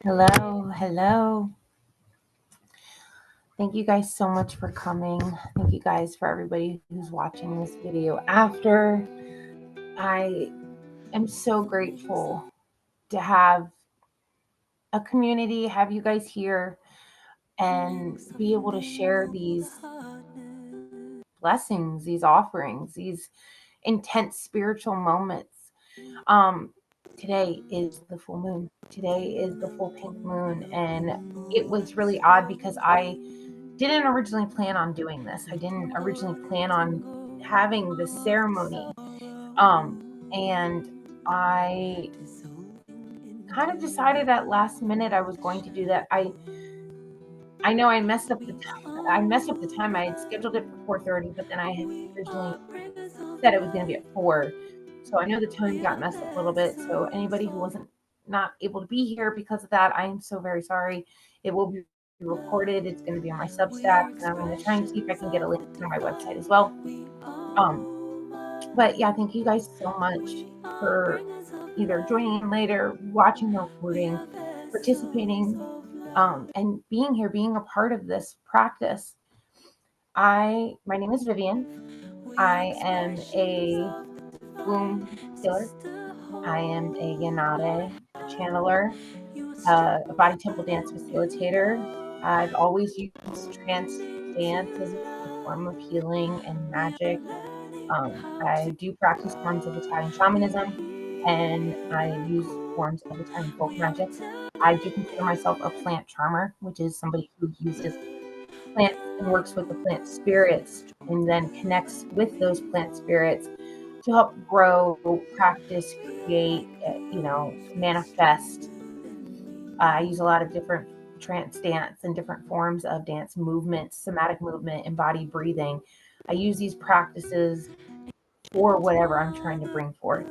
Hello, hello. Thank you guys so much for coming. Thank you guys for everybody who's watching this video after. I am so grateful to have a community, have you guys here, and be able to share these blessings, these offerings, these intense spiritual moments. Um, Today is the full moon. Today is the full pink moon, and it was really odd because I didn't originally plan on doing this. I didn't originally plan on having this ceremony. And I kind of decided at last minute I was going to do that. I know I messed up the time. I messed up the time. I had scheduled it for 4:30, but then I had originally said it was going to be at 4. So I know the time got messed up a little bit. So anybody who wasn't not able to be here because of that, I am so very sorry. It will be recorded. It's going to be on my Substack, and I'm going to try and see if I can get a link to my website as well. Um, but yeah, thank you guys so much for either joining in later, watching the recording, participating, and being here, being a part of this practice. My name is Vivian. I am a womb healer. I am a Yanade, a channeler, a body temple dance facilitator. I've always used trance dance as a form of healing and magic. I do practice forms of Italian shamanism, and I use forms of Italian folk magic. I do consider myself a plant charmer, which is somebody who uses plants and works with the plant spirits and then connects with those plant spirits to help grow, practice, create, manifest. I use a lot of different trance dance and different forms of dance movements, somatic movement, embodied breathing. I use these practices for whatever I'm trying to bring forth.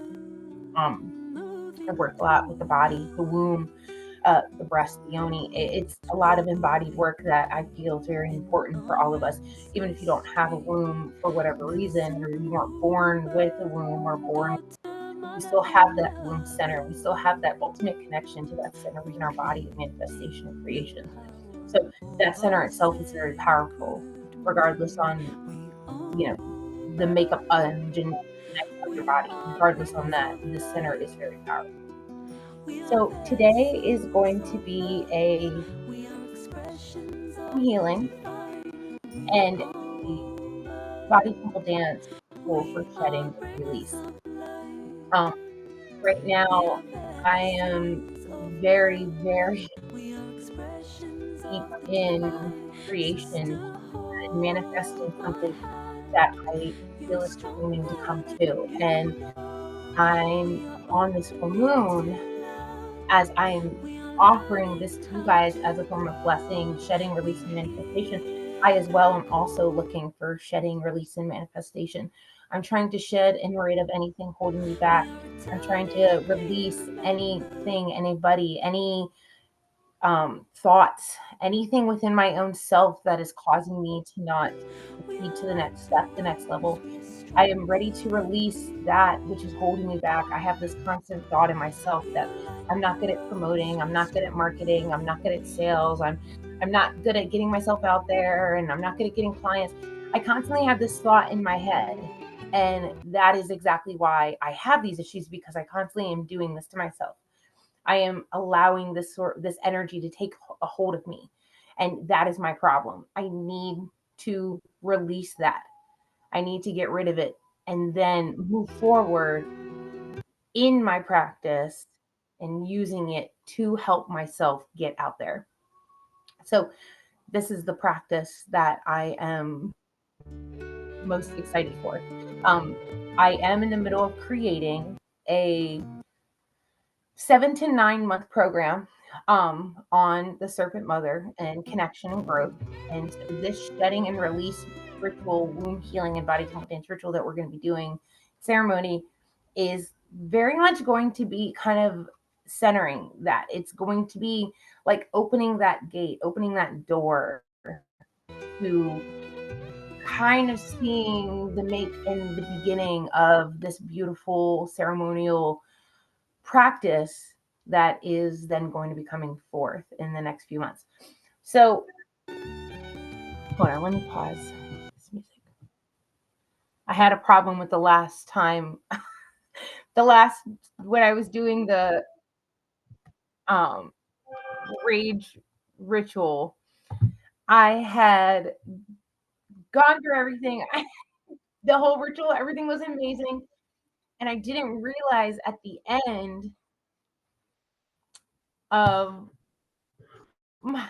I work a lot with the body, the womb, the breast, the yoni. It's a lot of embodied work that I feel is very important for all of us. Even if you don't have a womb for whatever reason, or you weren't born with a womb or born, we still have that womb center. We still have that ultimate connection to that center in our body of manifestation and creation. So that center itself is very powerful, regardless on, the makeup and genetics of your body. Regardless on that, the center is very powerful. So today is going to be a healing and a body temple dance tool for shedding release. Um, right now, I am very, very deep in creation and manifesting something that I feel is screaming to come to. And I'm on this full moon as I'm offering this to you guys as a form of blessing, shedding, release, and manifestation. I as well am also looking for shedding, release, and manifestation. I'm trying to shed and rid of anything holding me back. I'm trying to release anything, anybody, any thoughts, anything within my own self that is causing me to not proceed to the next step, the next level. I am ready to release that which is holding me back. I have this constant thought in myself that I'm not good at promoting, I'm not good at marketing, I'm not good at sales, I'm not good at getting myself out there, and I'm not good at getting clients. I constantly have this thought in my head. And that is exactly why I have these issues, because I constantly am doing this to myself. I am allowing this energy to take a hold of me. And that is my problem. I need to release that. I need to get rid of it and then move forward in my practice and using it to help myself get out there. So this is the practice that I am most excited for. I am in the middle of creating a 7 to 9 month program on the Serpent Mother and connection and growth. And so this shedding and release ritual, womb healing and body temple dance ritual that we're going to be doing, ceremony, is very much going to be kind of centering that. It's going to be like opening that gate, opening that door to kind of seeing the make and the beginning of this beautiful ceremonial practice that is then going to be coming forth in the next few months. So, hold on, let me pause this music. I had a problem with the last time, when I was doing the um, rage ritual. I had gone through everything, the whole ritual, everything was amazing. And I didn't realize at the end of my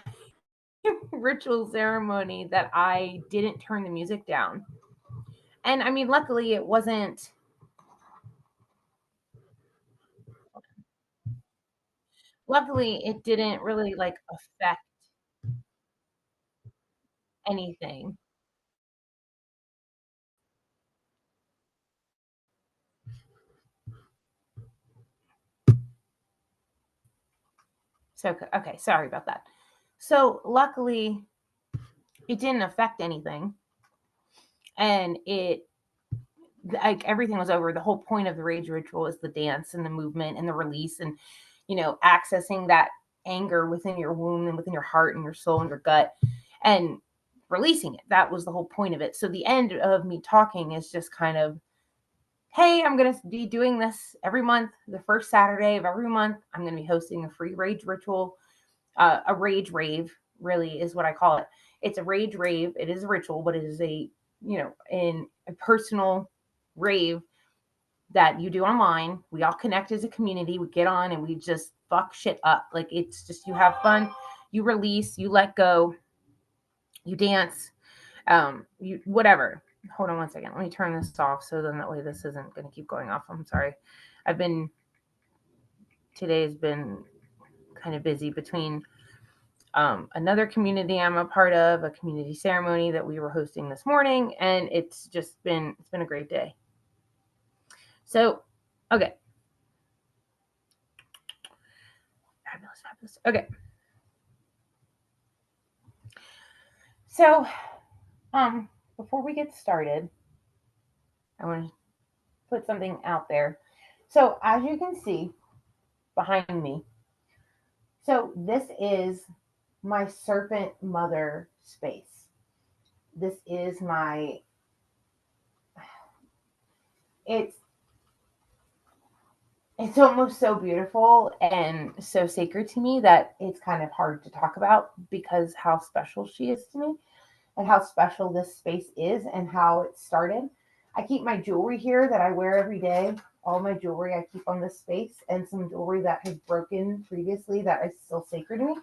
ritual ceremony that I didn't turn the music down. And I mean, luckily it wasn't, luckily it didn't really like affect anything. So, okay, sorry about that. So, luckily it didn't affect anything. And it, like, everything was over. The whole point of the rage ritual is the dance and the movement and the release and, accessing that anger within your womb and within your heart and your soul and your gut and releasing it. That was the whole point of it. So the end of me talking is just kind of, hey, I'm going to be doing this every month. The first Saturday of every month, I'm going to be hosting a free rage ritual, a rage rave, really is what I call it. It's a rage rave. It is a ritual, but it is in a personal rave that you do online. We all connect as a community. We get on and we just fuck shit up. Like, it's just, you have fun, you release, you let go, you dance, you whatever. Hold on one second. Let me turn this off so then that way this isn't going to keep going off. I'm sorry. Today's been kind of busy between another community I'm a part of, a community ceremony that we were hosting this morning, and it's been a great day. So, okay. Fabulous. Okay. So, before we get started, I want to put something out there. So, as you can see behind me, so this is my serpent mother space. This is it's almost so beautiful and so sacred to me that it's kind of hard to talk about because how special she is to me and how special this space is and how it started. I keep my jewelry here that I wear every day. All my jewelry I keep on this space, and some jewelry that has broken previously that is still sacred to me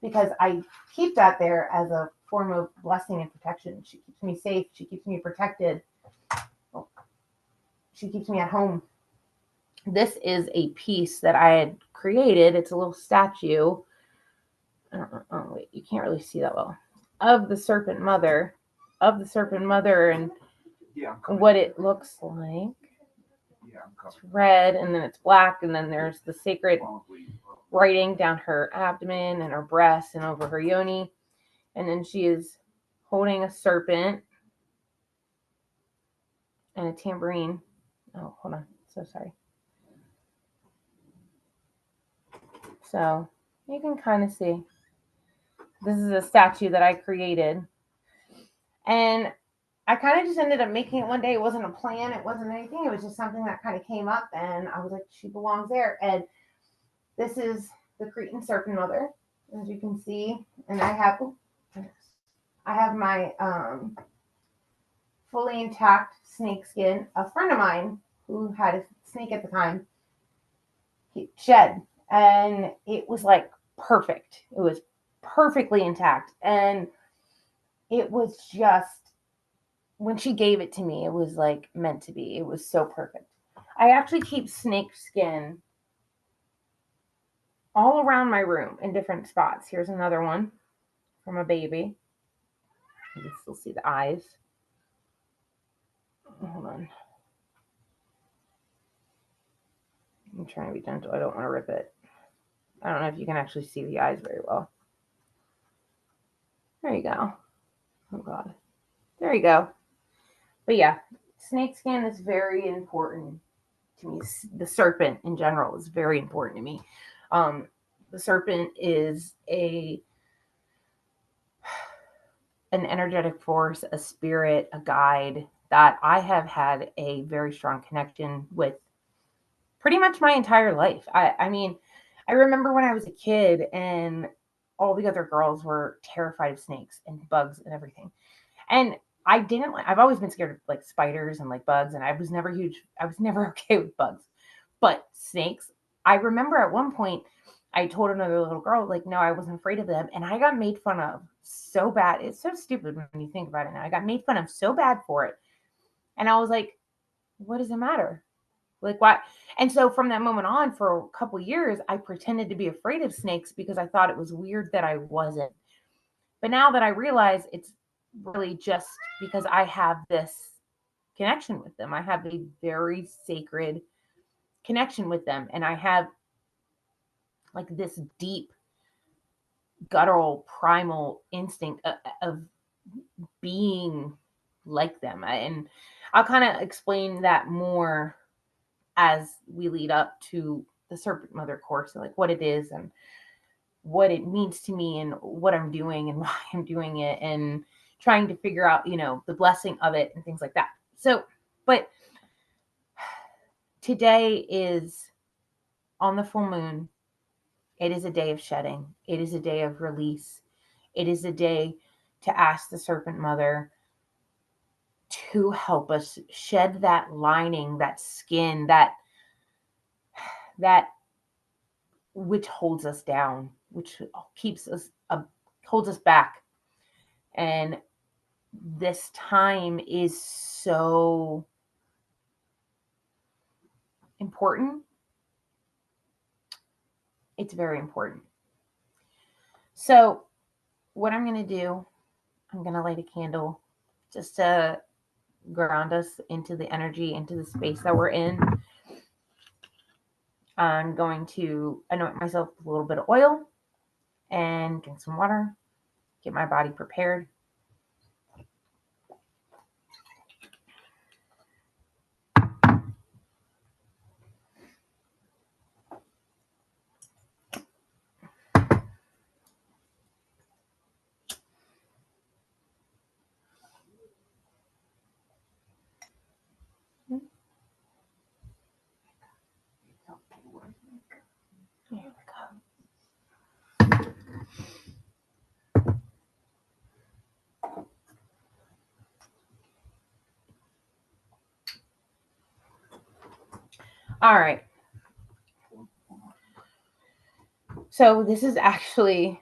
because I keep that there as a form of blessing and protection. She keeps me safe. She keeps me protected. She keeps me at home. This is a piece that I had created. It's a little statue. Oh, wait, you can't really see that well. Of the serpent mother, and what it looks like. It's red, and then it's black, and then there's the sacred writing down her abdomen and her breast and over her yoni. And then she is holding a serpent and a tambourine. Oh, hold on. So sorry. So you can kind of see. This is a statue that I created. And I kind of just ended up making it one day. It wasn't a plan. It wasn't anything. It was just something that kind of came up. And I was like, she belongs there. And this is the Cretan Serpent Mother, as you can see. And I have my fully intact snake skin. A friend of mine who had a snake at the time, he shed. And it was like perfect. It was perfectly intact. And it was just, when she gave it to me, it was like meant to be. It was so perfect. I actually keep snake skin all around my room in different spots. Here's another one from a baby. You can still see the eyes. Hold on. I'm trying to be gentle. I don't want to rip it. I don't know if you can actually see the eyes very well. There you go. Oh, God. There you go. But yeah, snake skin is very important to me. The serpent in general is very important to me. The serpent is an energetic force, a spirit, a guide that I have had a very strong connection with pretty much my entire life. I mean, I remember when I was a kid and all the other girls were terrified of snakes and bugs and everything. And I've always been scared of like spiders and like bugs, and I was never okay with bugs. But snakes, I remember at one point I told another little girl, like, no, I wasn't afraid of them. And I got made fun of so bad. It's so stupid when you think about it now. I got made fun of so bad for it. And I was like, what does it matter? Like, why? And so from that moment on, for a couple years, I pretended to be afraid of snakes because I thought it was weird that I wasn't. But now that I realize it's really just because I have this connection with them, I have a very sacred connection with them. And I have like this deep, guttural, primal instinct of being like them. And I'll kind of explain that more as we lead up to the Serpent Mother course, like what it is and what it means to me and what I'm doing and why I'm doing it and trying to figure out, the blessing of it and things like that. So, but today is on the full moon. It is a day of shedding. It is a day of release. It is a day to ask the Serpent Mother to help us shed that lining, that skin, that which holds us down, which keeps us holds us back. And this time is so important. It's very important. So what I'm going to do, I'm going to light a candle just to ground us into the energy, into the space that we're in. I'm going to anoint myself with a little bit of oil and drink some water, get my body prepared. Here we go. All right. So this is actually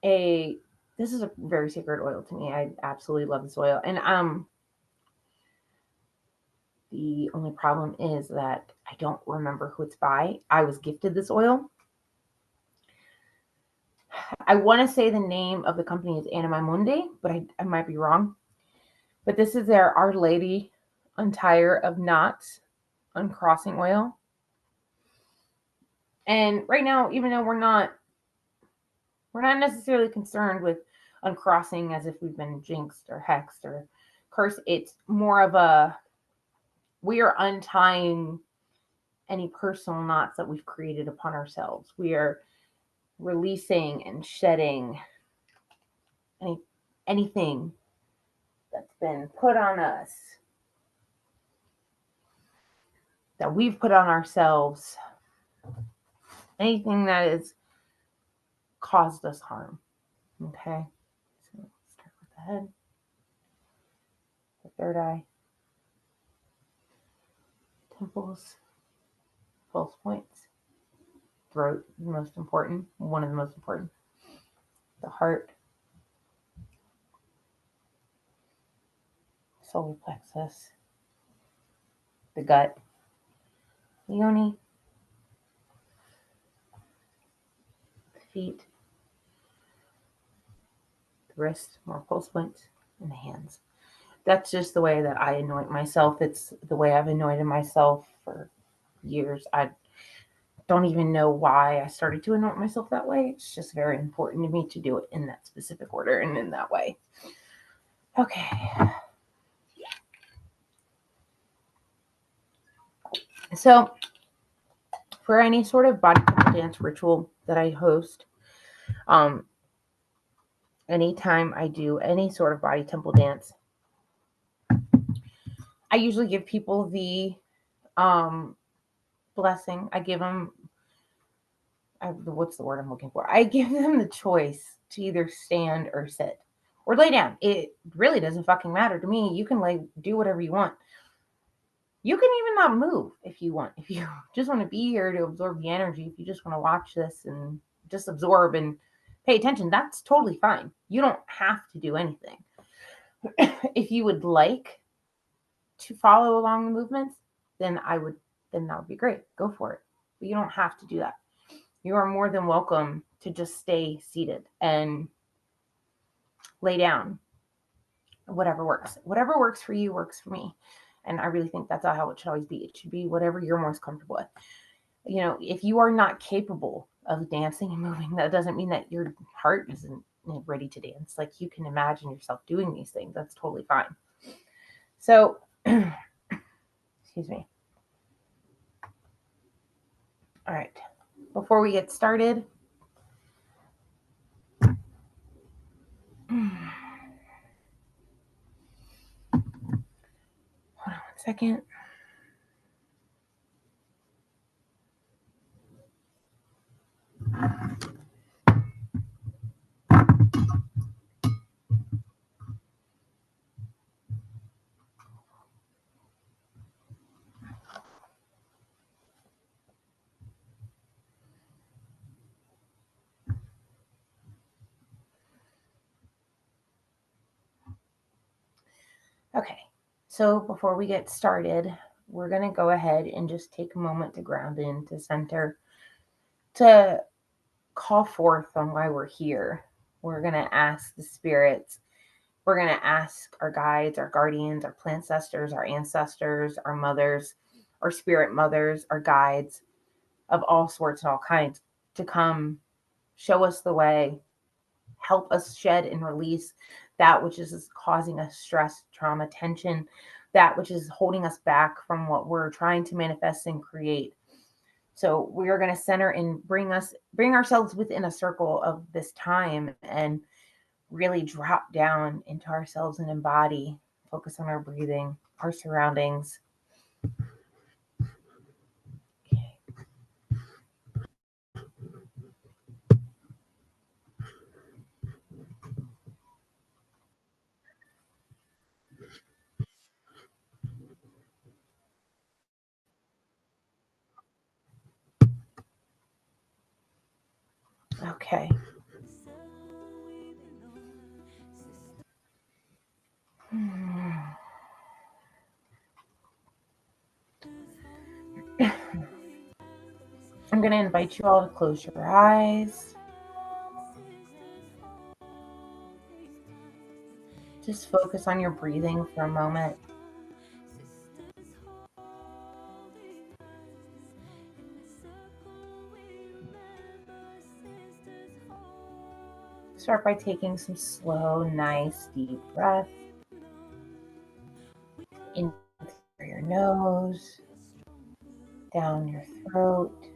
this is a very sacred oil to me. I absolutely love this oil. And the only problem is that I don't remember who it's by. I was gifted this oil. I want to say the name of the company is Anima Mundi, but I might be wrong. But this is their Our Lady Untier of Knots Uncrossing oil. And right now, even though we're not necessarily concerned with uncrossing as if we've been jinxed or hexed or cursed, it's more of we are untying any personal knots that we've created upon ourselves. We are releasing and shedding anything that's been put on us, that we've put on ourselves, anything that has caused us harm. Okay? So let's start with the head, the third eye, temples, pulse points, throat, the most important, one of the most important, the heart, solar plexus, the gut, the yoni, the feet, the wrist, more pulse points, and the hands. That's just the way that I anoint myself. It's the way I've anointed myself for years. I don't even know why I started to anoint myself that way. It's just very important to me to do it in that specific order and in that way. Okay. So for any sort of body temple dance ritual that I host, anytime I do any sort of body temple dance, I usually give people the blessing. I give them, what's the word I'm looking for? I give them the choice to either stand or sit or lay down. It really doesn't fucking matter to me. You can do whatever you want. You can even not move if you want. If you just want to be here to absorb the energy, if you just want to watch this and just absorb and pay attention, that's totally fine. You don't have to do anything. If you would like to follow along the movements, then that would be great. Go for it. But you don't have to do that. You are more than welcome to just stay seated and lay down. Whatever works. Whatever works for you works for me. And I really think that's how it should always be. It should be whatever you're most comfortable with. If you are not capable of dancing and moving, that doesn't mean that your heart isn't ready to dance. Like, you can imagine yourself doing these things. That's totally fine. So, excuse me. All right. Before we get started, hold on one second. Okay, so before we get started, we're going to go ahead and just take a moment to ground in, to center, to call forth on why we're here. We're going to ask the spirits. We're going to ask our guides, our guardians, our plant ancestors, our mothers, our spirit mothers, our guides of all sorts and all kinds to come show us the way, help us shed and release that which is causing us stress, trauma, tension, that which is holding us back from what we're trying to manifest and create. So we are going to center and bring ourselves within a circle of this time and really drop down into ourselves and embody, focus on our breathing, our surroundings. Okay. I'm going to invite you all to close your eyes. Just focus on your breathing for a moment. Start by taking some slow, nice, deep breaths in through your nose, down your throat,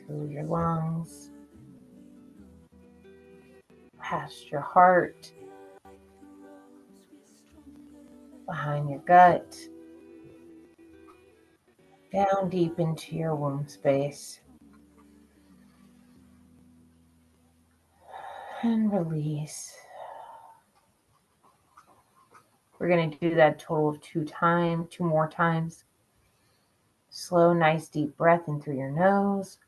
through your lungs, past your heart, behind your gut, down deep into your womb space. And release. We're going to do that a total of 2 more times. Slow, nice, deep breath in through your nose,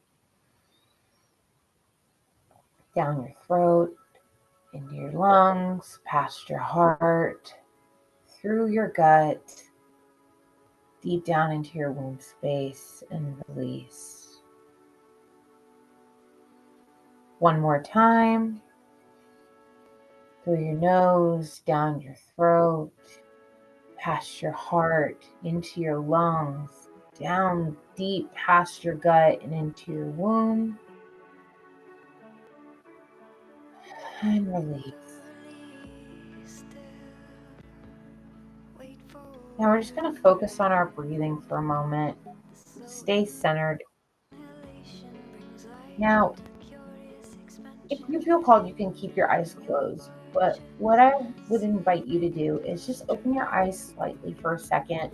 down your throat, into your lungs, past your heart, through your gut, deep down into your womb space, and release. One more time. Through your nose, down your throat, past your heart, into your lungs, down deep past your gut and into your womb. And release. Now we're just going to focus on our breathing for a moment. Stay centered. Now, if you feel called, you can keep your eyes closed. But what I would invite you to do is just open your eyes slightly for a second.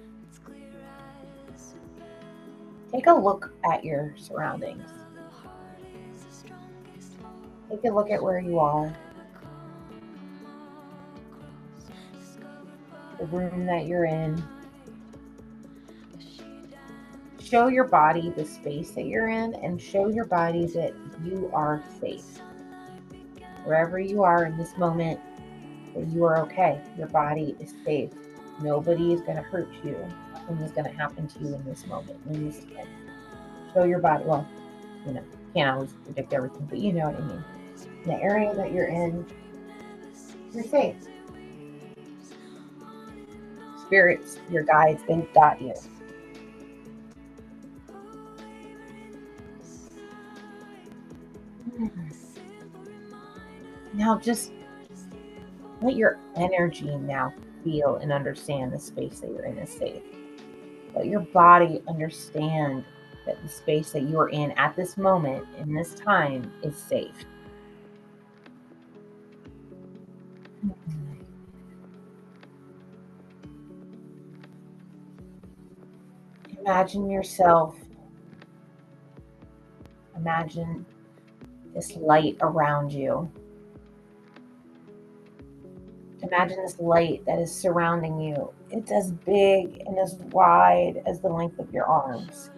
Take a look at your surroundings. Take a look at where you are, the room that you're in. Show your body the space that you're in and show your body that you are safe. Wherever you are in this moment, that you are okay. Your body is safe. Nobody is going to hurt you. Nothing is going to happen to you in this moment, in this time. Show your body. Well, can't always predict everything, but you know what I mean. In the area that you're in, you're safe. Spirits, your guides, they've got you. Now just let your energy now feel and understand the space that you're in is safe. Let your body understand that the space that you are in at this moment, in this time, is safe. Imagine yourself, imagine this light around you. Imagine this light that is surrounding you. It's as big and as wide as the length of your arms.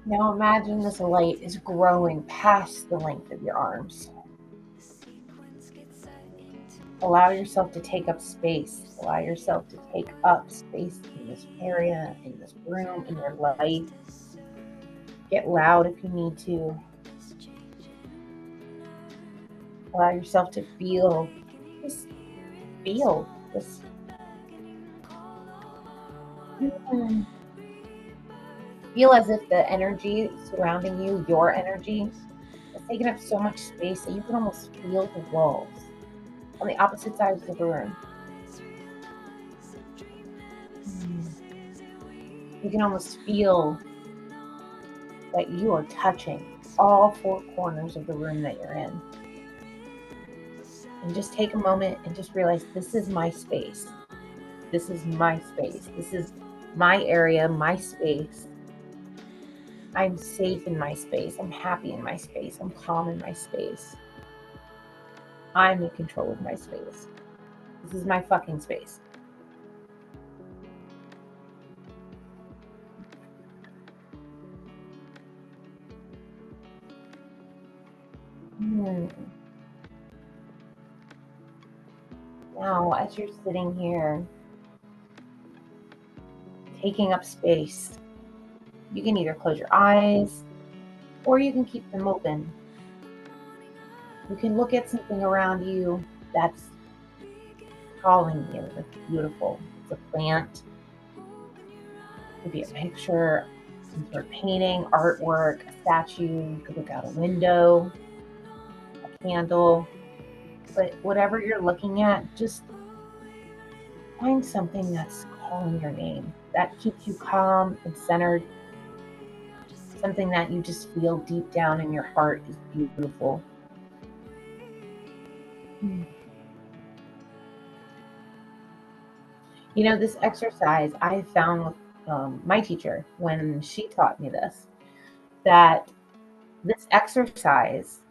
Now imagine this light is growing past the length of your arms. Allow yourself to take up space. Allow yourself to take up space in this area, in this room, in your life. Get loud if you need to. Allow yourself to feel. Just feel. Just feel as if the energy surrounding you, your energy, is taking up so much space that you can almost feel the walls on the opposite sides of the room. You can almost feel that you are touching all four corners of the room that you're in. And just take a moment and just realize this is my space. This is my space. This is my area, my space. I'm safe in my space. I'm happy in my space. I'm calm in my space. I'm in control of my space. This is my fucking space. Now, as you're sitting here, taking up space, you can either close your eyes or you can keep them open. You can look at something around you that's calling you. That's beautiful. It's a plant. It could be a picture, some sort of painting, artwork, a statue. You could look out a window, a candle. But whatever you're looking at, just find something that's calling your name, that keeps you calm and centered. Something that you just feel deep down in your heart is beautiful. This exercise I found with my teacher when she taught me this, that this exercise,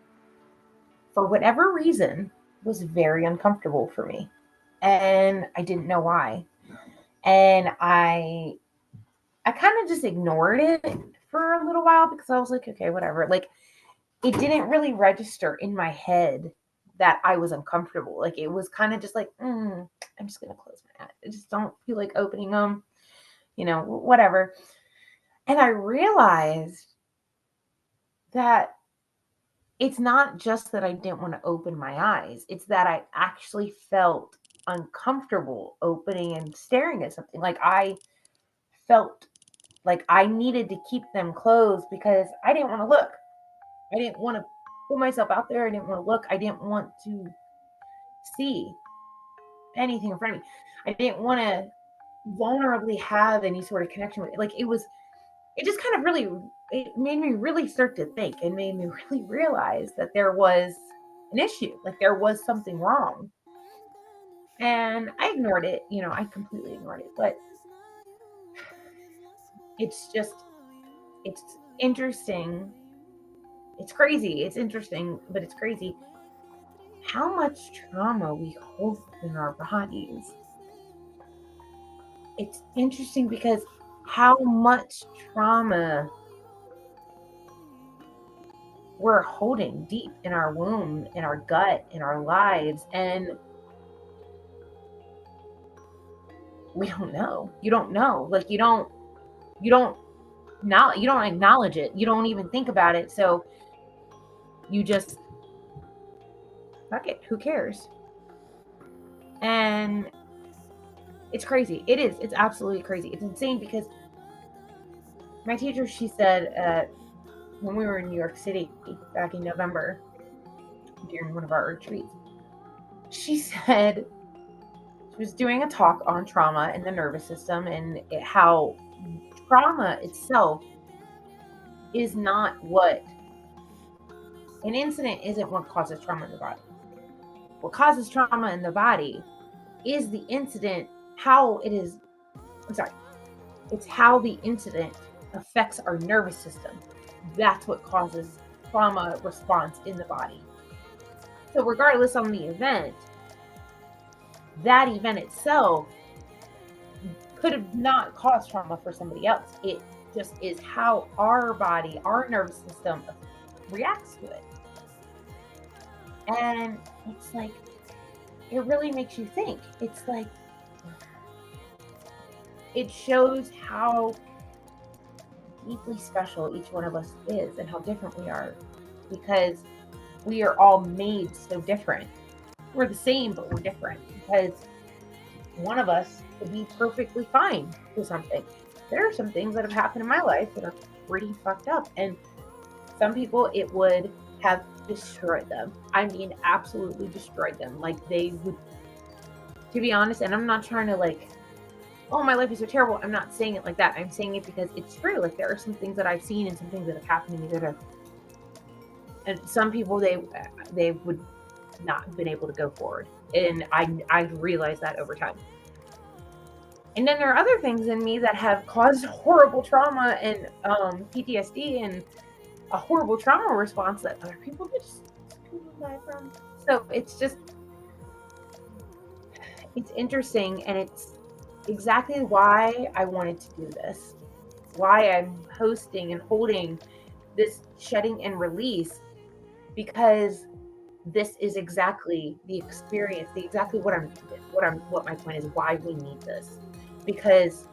for whatever reason, was very uncomfortable for me. And I didn't know why. And I kind of just ignored it for a little while because I was like, okay, whatever. Like, it didn't really register in my head that I was uncomfortable. Like, it was kind of just like, I'm just going to close my eyes. I just don't feel like opening them, whatever. And I realized that it's not just that I didn't want to open my eyes. It's that I actually felt uncomfortable opening and staring at something. Like, I felt like I needed to keep them closed because I didn't want to look. I didn't want to put myself out there. I didn't want to look. I didn't want to see. anything in front of me. I didn't want to vulnerably have any sort of connection with it. Like it just kind of really, it made me really start to think and made me really realize that there was an issue, like there was something wrong. And I ignored it, I completely ignored it. But it's just, it's interesting. It's crazy. It's interesting, but it's crazy how much trauma we hold in our bodies. It's interesting because how much trauma we're holding deep in our womb, in our gut, in our lives, and we don't know. You don't know. Like you don't you don't acknowledge it. You don't even think about it. So you just fuck it. Who cares? And it's crazy. It is. It's absolutely crazy. It's insane because my teacher, she said, when we were in New York City back in November during one of our retreats, she said she was doing a talk on trauma and the nervous system and how trauma itself is not what an incident isn't what causes trauma in the body. What causes trauma in the body is the incident, how it is. I'm sorry, it's how the incident affects our nervous system. That's what causes trauma response in the body. So regardless on the event, that event itself could have not caused trauma for somebody else. It just is how our body, our nervous system reacts to it. And it's like, it really makes you think. It's like, it shows how deeply special each one of us is and how different we are, because we are all made so different. We're the same, but we're different because one of us could be perfectly fine with something. There are some things that have happened in my life that are pretty fucked up, and some people, it would have destroyed them. I mean, absolutely destroyed them. Like they would, to be honest, and I'm not trying to like, oh, my life is so terrible. I'm not saying it like that. I'm saying it because it's true. Like there are some things that I've seen and some things that have happened to me that have, and some people, they would not have been able to go forward. And I've realized that over time. And then there are other things in me that have caused horrible trauma and PTSD and a horrible trauma response that other people just die from. So it's just, it's interesting, and it's exactly why I wanted to do this, why I'm hosting and holding this shedding and release, because this is exactly the experience, exactly what my point is, why we need this, because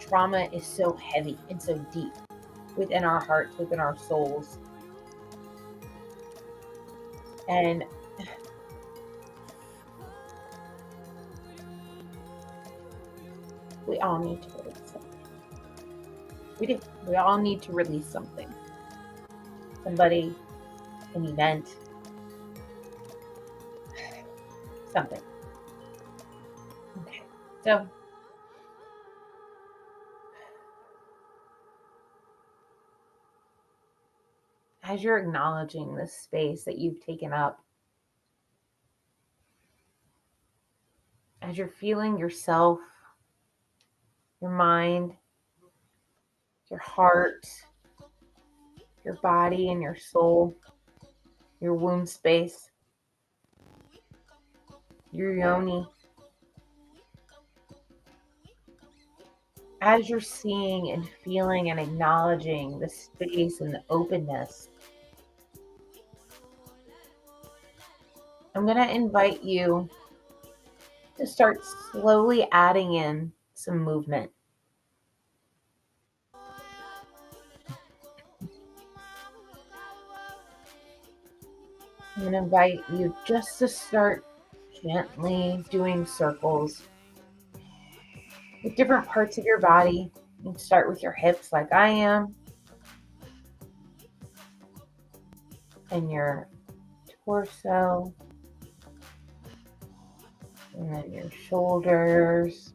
trauma is so heavy and so deep within our hearts, within our souls, and we all need to release something. We do. We all need to release something. Somebody, an event, something. Okay, so as you're acknowledging this space that you've taken up, as you're feeling yourself, your mind, your heart, your body and your soul, your womb space, your yoni, as you're seeing and feeling and acknowledging the space and the openness, I'm going to invite you to start slowly adding in some movement. I'm going to invite you just to start gently doing circles with different parts of your body. You can start with your hips like I am, and your torso, And then your shoulders.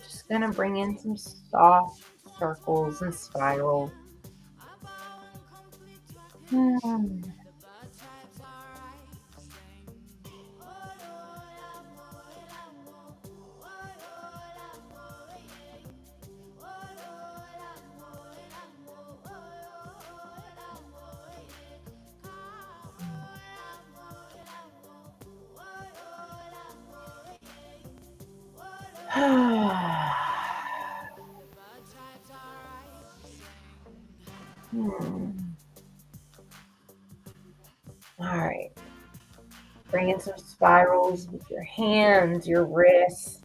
Just going to bring in some soft circles and spirals. All right. Bring in some spirals with your hands, your wrists.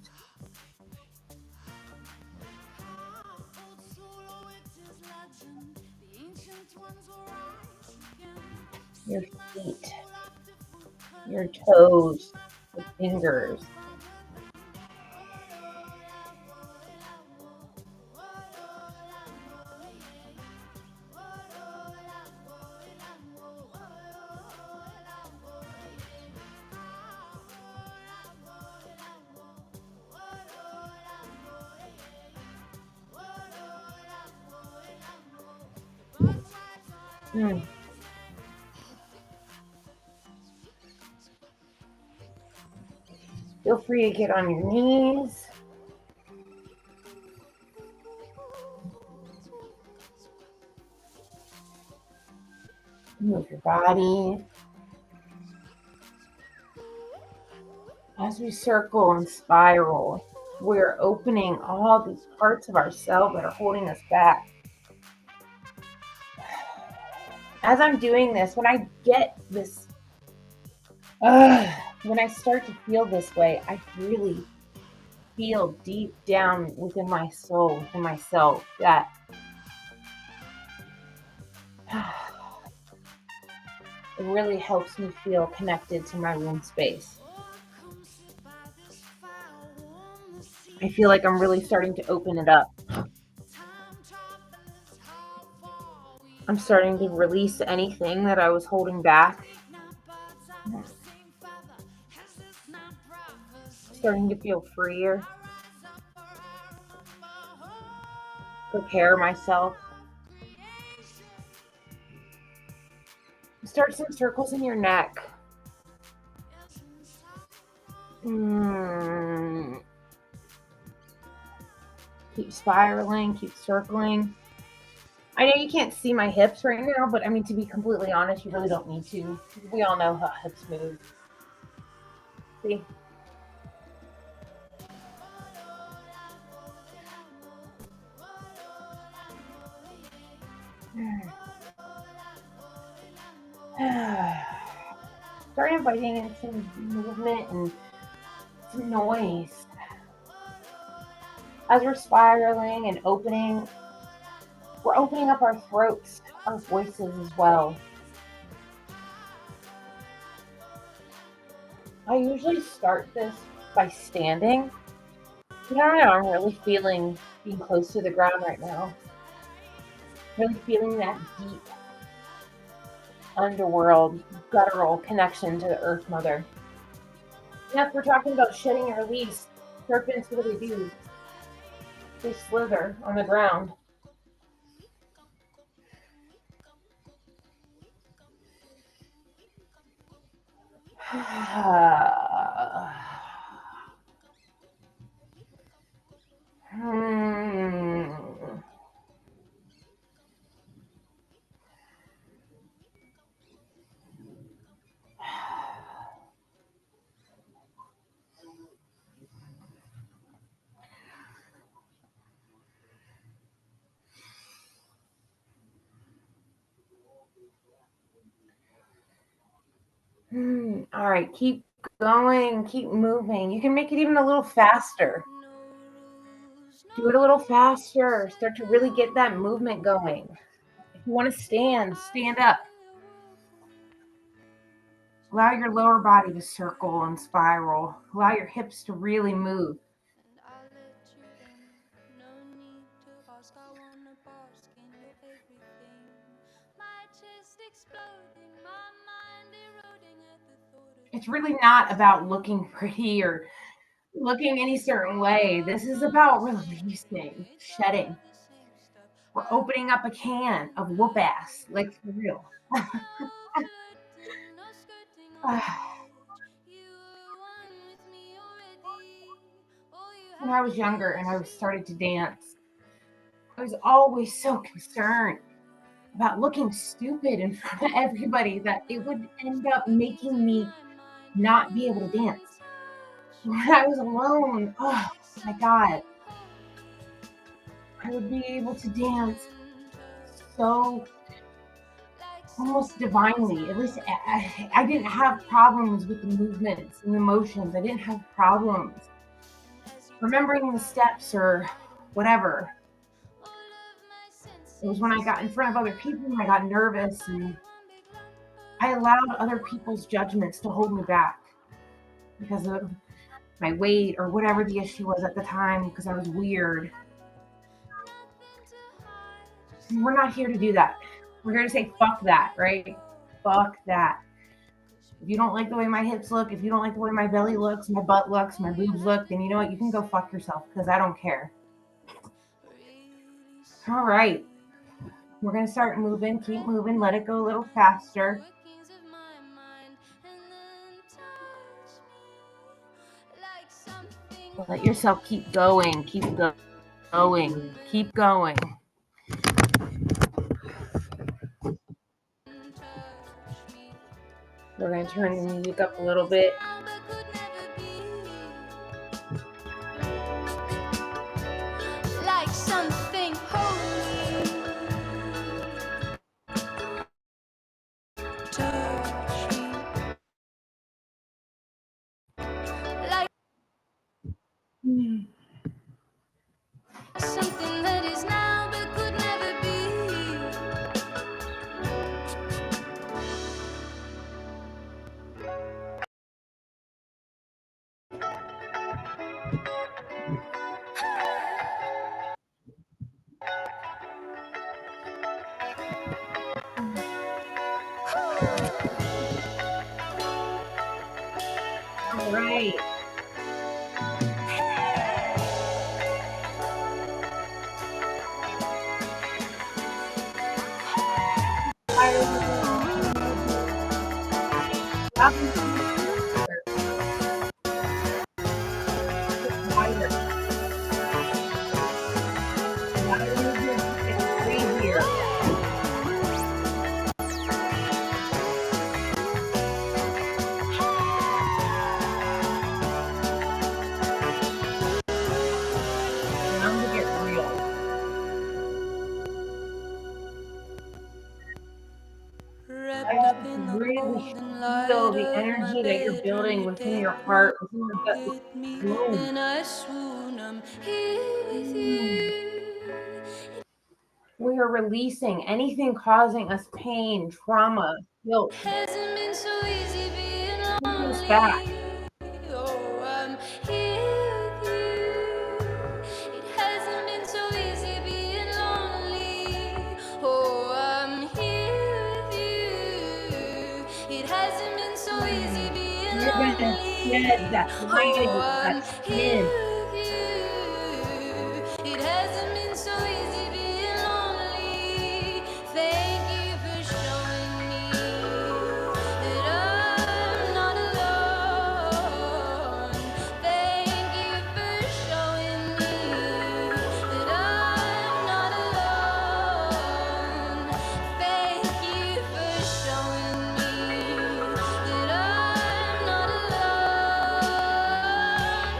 Your feet, your toes, your fingers. Feel free to get on your knees. Move your body. As we circle and spiral, we're opening all these parts of ourselves that are holding us back. As I'm doing this, when I get this, when I start to feel this way, I really feel deep down within my soul, within myself, that it really helps me feel connected to my room space. I feel like I'm really starting to open it up. I'm starting to release anything that I was holding back. Starting to feel freer. Prepare myself. Start some circles in your neck. Keep spiraling, keep circling. I know you can't see my hips right now, but I mean, to be completely honest, you really don't need to. We all know how hips move. See? Start inviting in some movement and some noise. As we're spiraling and opening, we're opening up our throats, our voices as well. I usually start this by standing. I don't know, I'm really feeling being close to the ground right now. Really feeling that deep underworld, guttural connection to the Earth Mother. And if we're talking about shedding and release, serpents, what do? They slither on the ground. All right, keep going, keep moving. You can make it even a little faster. Do it a little faster. Start to really get that movement going. If you want to stand, stand up. Allow your lower body to circle and spiral. Allow your hips to really move. It's really not about looking pretty or looking any certain way. This is about releasing, shedding. We're opening up a can of whoop ass, like for real. When I was younger and I started to dance, I was always so concerned about looking stupid in front of everybody that it would end up making me not be able to dance. When I was alone, oh my God, I would be able to dance so almost divinely. At least I didn't have problems with the movements and the motions. I didn't have problems remembering the steps or whatever. It was when I got in front of other people and I got nervous and I allowed other people's judgments to hold me back because of my weight or whatever the issue was at the time because I was weird. We're not here to do that. We're here to say fuck that, right? Fuck that. If you don't like the way my hips look, if you don't like the way my belly looks, my butt looks, my boobs look, then you know what? You can go fuck yourself because I don't care. All right. We're going to start moving. Keep moving. Let it go a little faster. Let yourself keep going. Keep going. Keep going. We're going to turn the music up a little bit. Like something holy. Touch me. Like something that is now but could never be. All right. Really feel the energy that you're building within your heart, within your gut. We are releasing anything causing us pain, trauma, guilt. Hasn't been so easy being lonely. Back. Oh, I'm here with you. It hasn't been so easy being lonely. Oh, I'm here with you. It hasn't been so easy being lonely. You're gonna shed that lining, that skin. It hasn't been so easy being lonely. Thank you for showing me that I'm not alone. Thank you for showing me that I'm not alone. Thank you for showing me that I'm not alone.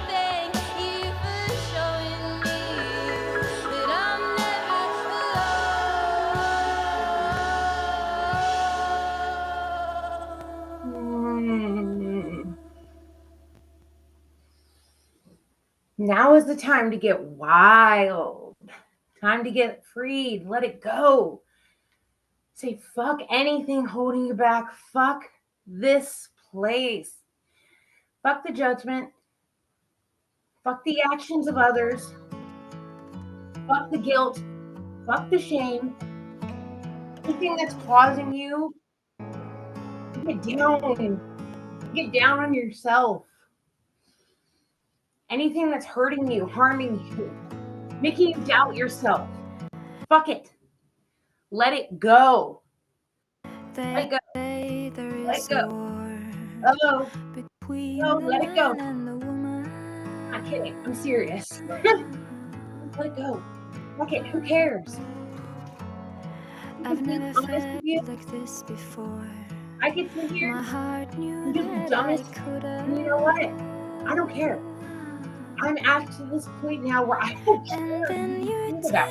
Thank you for showing me that I'm never alone. Now is the time to get wild. Time to get freed. Let it go. Say fuck anything holding you back. Fuck this place. Fuck the judgment. Fuck the actions of others. Fuck the guilt. Fuck the shame. Anything that's causing you Get down. Get down on yourself. Anything that's hurting you, harming you, making you doubt yourself. Fuck it. Let it go. Let it go. Let it go. Oh, no, let it go. I'm not kidding. I'm serious. Let it go. Fuck it. Who cares? I've never felt you, like this before. I get to hear My heart knew do the that dumbest. And you know what? I don't care. I'm at this point now where I don't care what you think about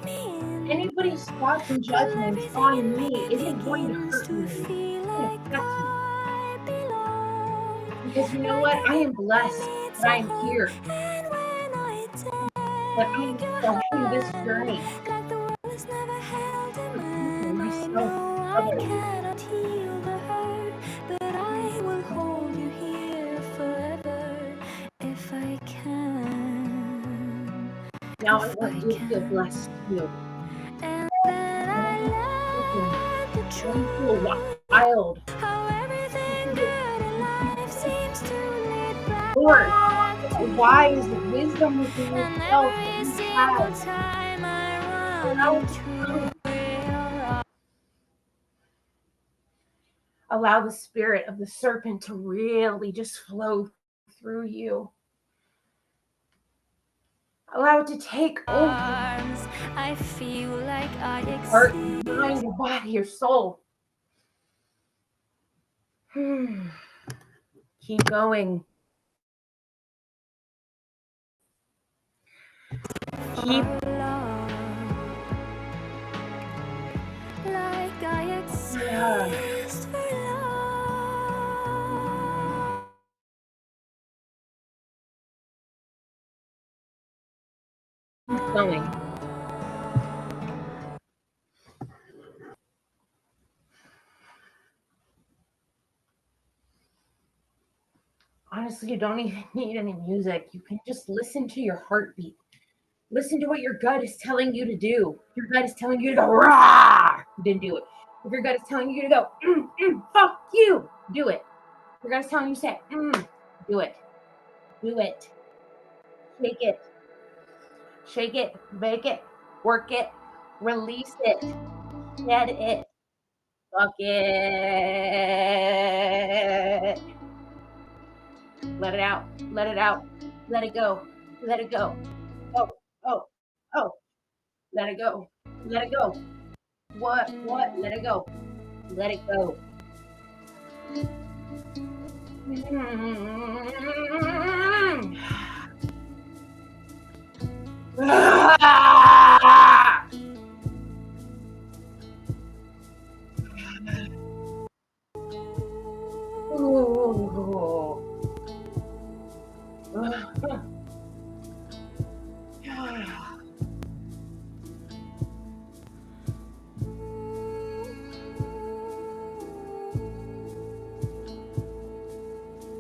me. Anybody's thoughts and judgments on me isn't going to hurt me. It's going to affect me. Because you know what? I am blessed that I am here. That I am starting this journey. Myself, others. Now I want you to feel blessed too. I want you to feel wild. Lord, wise wisdom within yourself that you have. Allow the spirit of the serpent to really just flow through you. Allow it to take over. I feel like I your heart, your mind, your body, your soul. Keep going. Keep like I exist for love. Keep going. Honestly, you don't even need any music. You can just listen to your heartbeat. Listen to what your gut is telling you to do. Your gut is telling you to go, rah! You didn't do it. If your gut is telling you to go, fuck you, do it. If your gut is telling you to say, do it. Do it. Shake it. Shake it. Bake it. Work it. Release it. Shed it. Fuck it. Let it out. Let it out. Let it go. Let it go. Oh, oh, oh. Let it go. Let it go. What? Let it go. Let it go.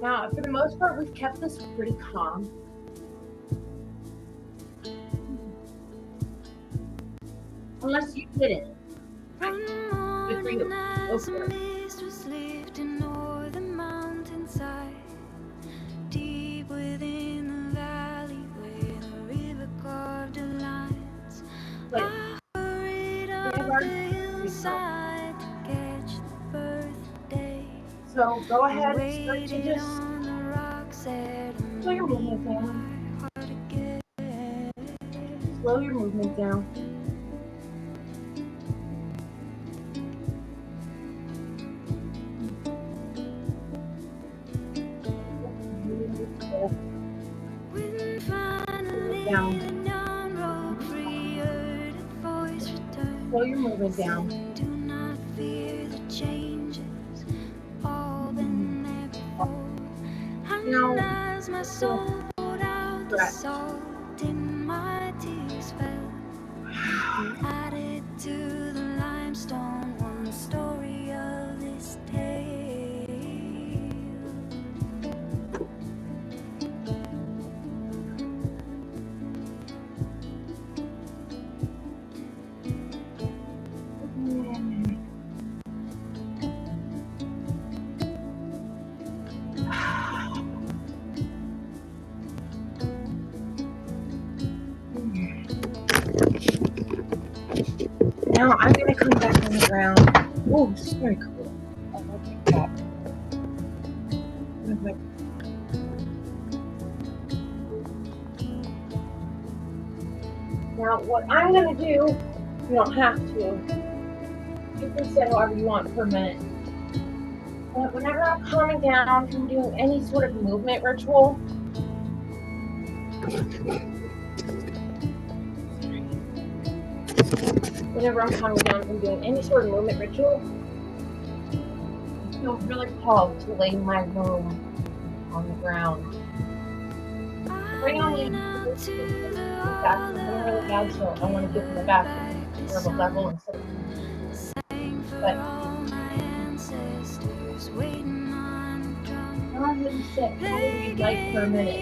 Now, for the most part, we've kept this pretty calm. Unless you didn't. Good for you. Go for it. Deep within the valley where the river carved the lines. I hurried up the hillside to catch the birthday. So go ahead and start to just slow your movement down. Slow your movement down. Down. Slow your movement down. Do not fear the changes, all been there before. And as my soul poured out the salt in my tears fell, and added to the limestone one story of this tale. Now I'm going to come back on the ground. Oh, this is very cool. I like that. Now, what I'm going to do, you don't have to. You can sit however you want for a minute. But whenever I'm calming down from doing any sort of movement ritual, I feel really called to lay my womb on the ground. Bring on me. Back something really bad, so I want to give them a back more of a level instead of. But go ahead and sit however you'd like for a minute.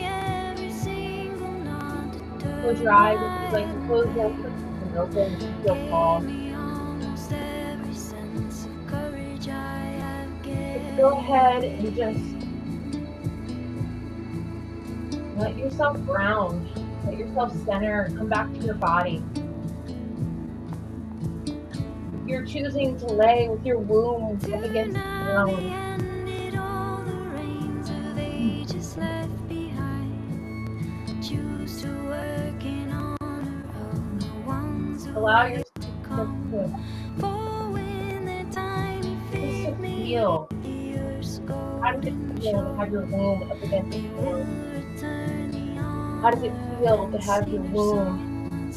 Close your eyes if you'd like to close them, but keep them open if you feel calm. Go ahead and just let yourself ground, let yourself center, come back to your body. You're choosing to lay with your womb up against the ground. Allow yourself to feel. How does it feel to have your womb up against the floor? How does it feel to have your womb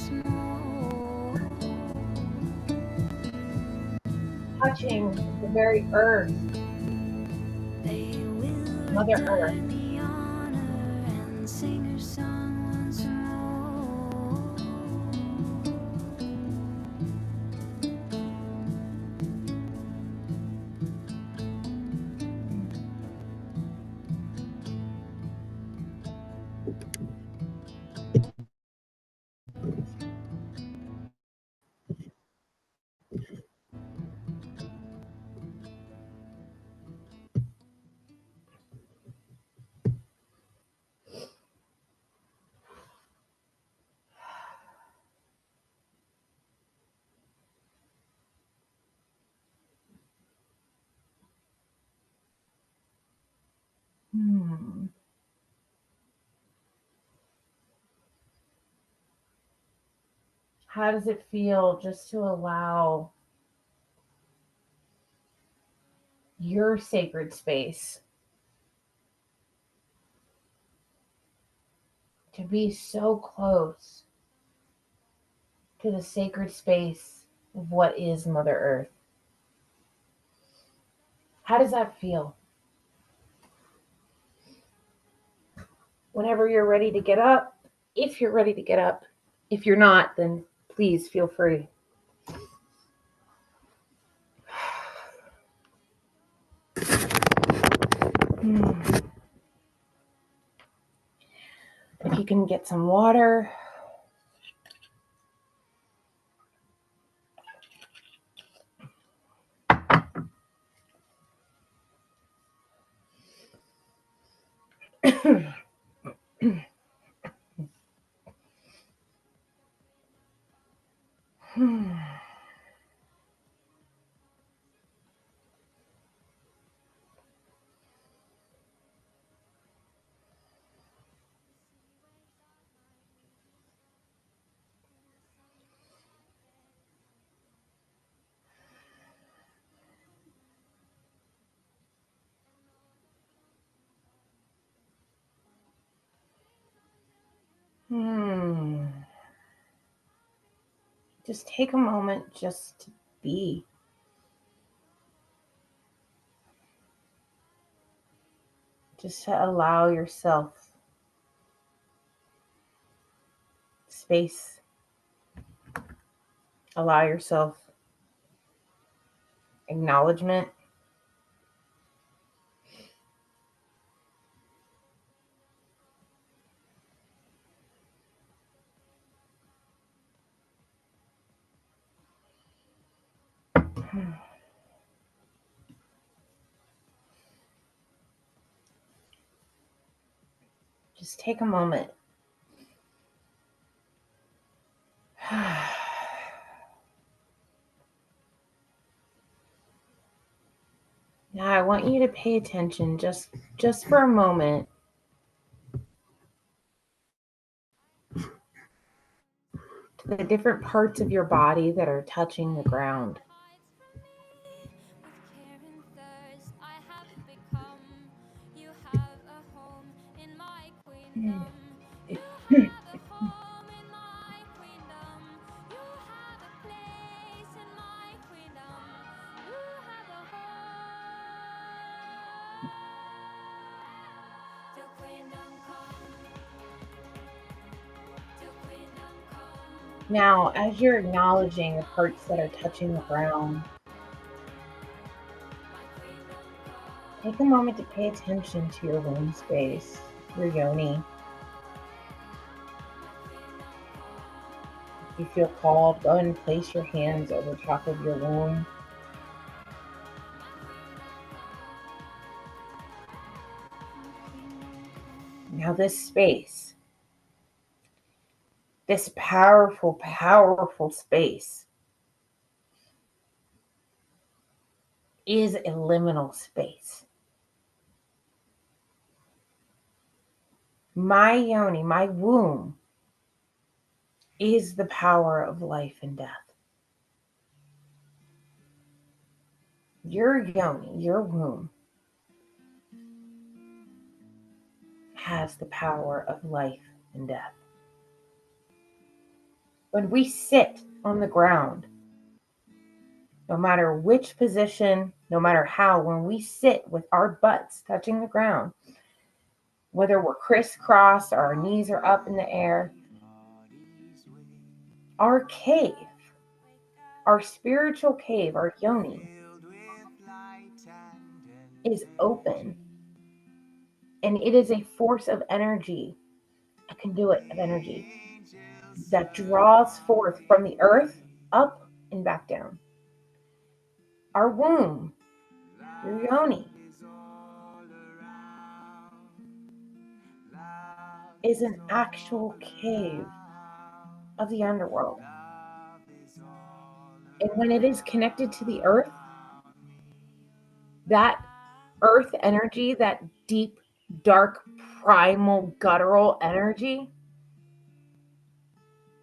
touching the very earth, Mother Earth? How does it feel just to allow your sacred space to be so close to the sacred space of what is Mother Earth? How does that feel? Whenever you're ready to get up, if you're ready to get up, if you're not, then please feel free. If you can get some water. Just take a moment just to be. Just to allow yourself space. Allow yourself acknowledgement. Just take a moment. you to pay attention just for a moment to the different parts of your body that are touching the ground. Now, as you're acknowledging the parts that are touching the ground, take a moment to pay attention to your womb space, your yoni. If you feel called, go ahead and place your hands over top of your womb. Now, this space, this powerful, powerful space, is a liminal space. My yoni, my womb, is the power of life and death. Your yoni, your womb, has the power of life and death. When we sit on the ground, no matter which position, no matter how, when we sit with our butts touching the ground, whether we're crisscrossed or our knees are up in the air, our cave, our spiritual cave, our yoni, is open. And it is a force of energy, a conduit of energy that draws forth from the earth up and back down. Our womb, your yoni, is an actual cave of the underworld. And when it is connected to the earth, that earth energy, that deep, dark, primal, guttural energy,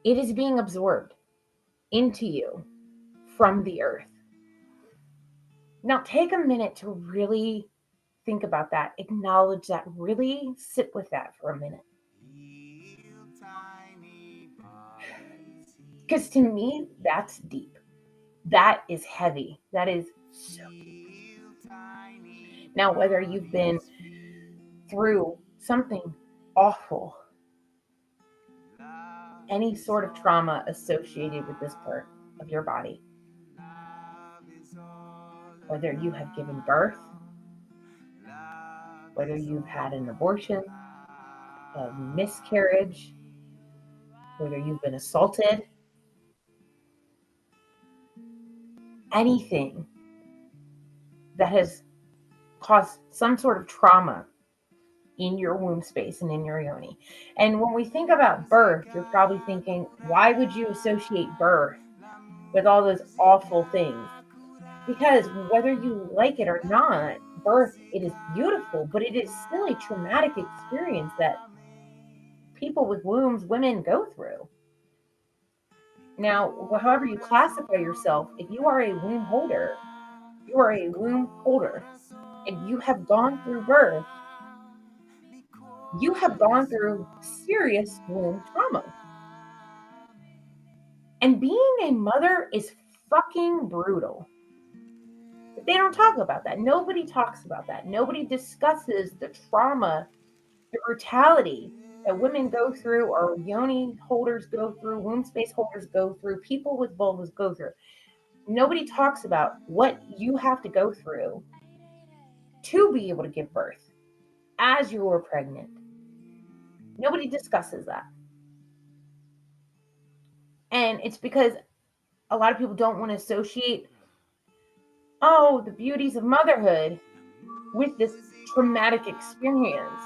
it is being absorbed into you from the earth. Now, take a minute to really think about that, acknowledge that, really sit with that for a minute. Because to me, that's deep. That is heavy. That is so deep. Now, whether you've been through something awful, any sort of trauma associated with this part of your body, whether you have given birth, whether you've had an abortion, a miscarriage, whether you've been assaulted, anything that has caused some sort of trauma in your womb space and in your yoni. And when we think about birth, you're probably thinking, why would you associate birth with all those awful things? Because whether you like it or not, birth, it is beautiful, but it is still a traumatic experience that people with wombs, women, go through. Now, however you classify yourself, if you are a womb holder, you are a womb holder, and you have gone through birth, you have gone through serious womb trauma. And being a mother is fucking brutal. But they don't talk about that. Nobody talks about that. Nobody discusses the trauma, the brutality that women go through, or yoni holders go through, womb space holders go through, people with vulvas go through. Nobody talks about what you have to go through to be able to give birth as you were pregnant. Nobody discusses that. And it's because a lot of people don't want to associate, the beauties of motherhood with this traumatic experience.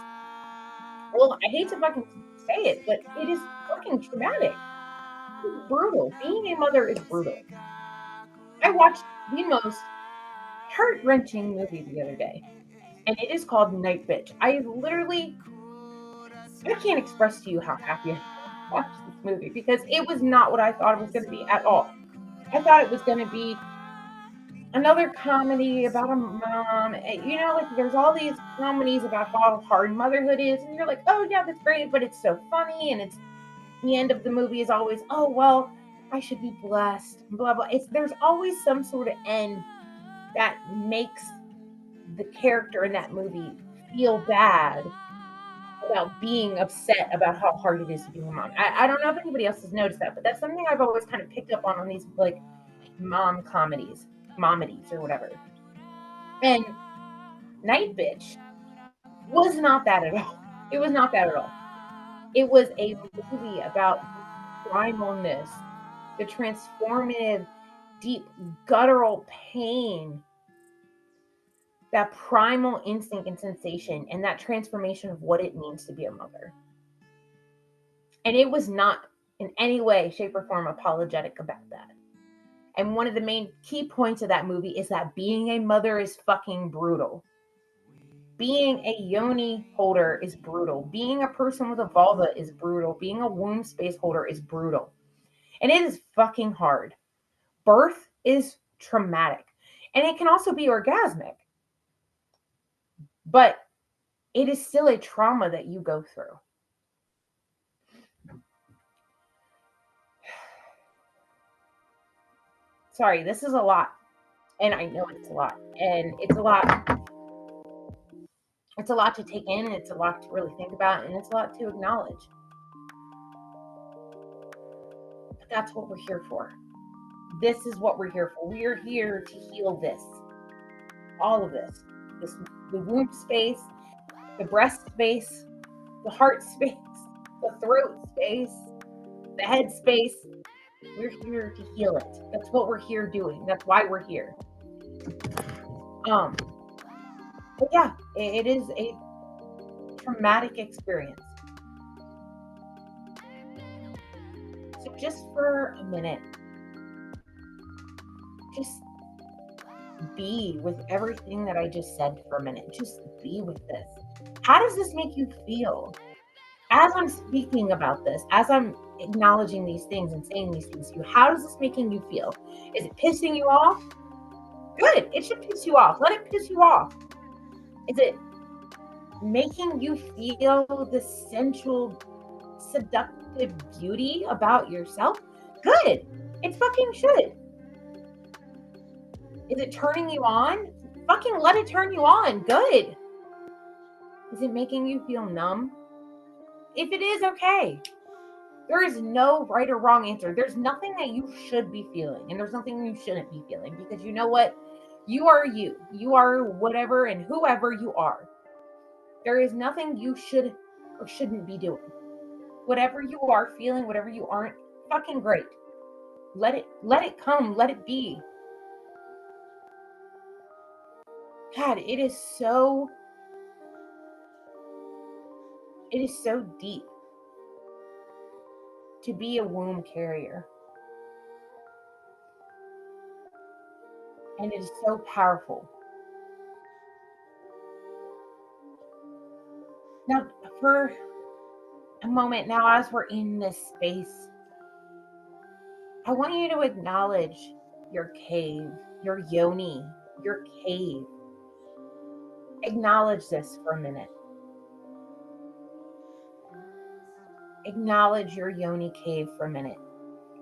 Well, I hate to fucking say it, but it is fucking traumatic. It's brutal. Being a mother is brutal. I watched the most heart-wrenching movie the other day, and it is called Night Bitch. I can't express to you how happy I watched this movie because it was not what I thought it was going to be at all. I thought it was going to be another comedy about a mom. Like there's all these comedies about how hard motherhood is, and you're like, oh yeah, that's great, but it's so funny, and it's the end of the movie is always, oh well, I should be blessed, blah blah. There's always some sort of end that makes the character in that movie feel bad about being upset about how hard it is to be a mom. I don't know if anybody else has noticed that, but that's something I've always kind of picked up on these like mom comedies, momedies or whatever. And Night Bitch was not that at all. It was not that at all. It was a movie about primalness, the transformative, deep, guttural pain, that primal instinct and sensation, and that transformation of what it means to be a mother. And it was not in any way, shape, or form apologetic about that. And one of the main key points of that movie is that being a mother is fucking brutal. Being a yoni holder is brutal. Being a person with a vulva is brutal. Being a womb space holder is brutal. And it is fucking hard. Birth is traumatic. And it can also be orgasmic. But it is still a trauma that you go through. Sorry, this is a lot. And I know it's a lot. And it's a lot. It's a lot to take in, and it's a lot to really think about, and it's a lot to acknowledge. But that's what we're here for. This is what we're here for. We are here to heal this. All of this. The womb space, the breast space, the heart space, the throat space, the head space. We're here to heal it. That's what we're here doing. That's why we're here. But yeah, it is a traumatic experience. So just for a minute, just be with everything that I just said for a minute. Just be with this. How does this make you feel? As I'm speaking about this, as I'm acknowledging these things and saying these things to you, how is this making you feel? Is it pissing you off? Good. It should piss you off. Let it piss you off. Is it making you feel the sensual, seductive beauty about yourself? Good. It fucking should. Is it turning you on? Fucking let it turn you on. Good. Is it making you feel numb? If it is, okay. There is no right or wrong answer. There's nothing that you should be feeling, and there's nothing you shouldn't be feeling, because you know what? You are you. You are whatever and whoever you are. There is nothing you should or shouldn't be doing. Whatever you are feeling, whatever you aren't, fucking great. Let it come. Let it be. God, it is so deep to be a womb carrier. And it is so powerful. Now, for a moment now, as we're in this space, I want you to acknowledge your cave, your yoni, your cave. Acknowledge this for a minute. Acknowledge your yoni cave for a minute.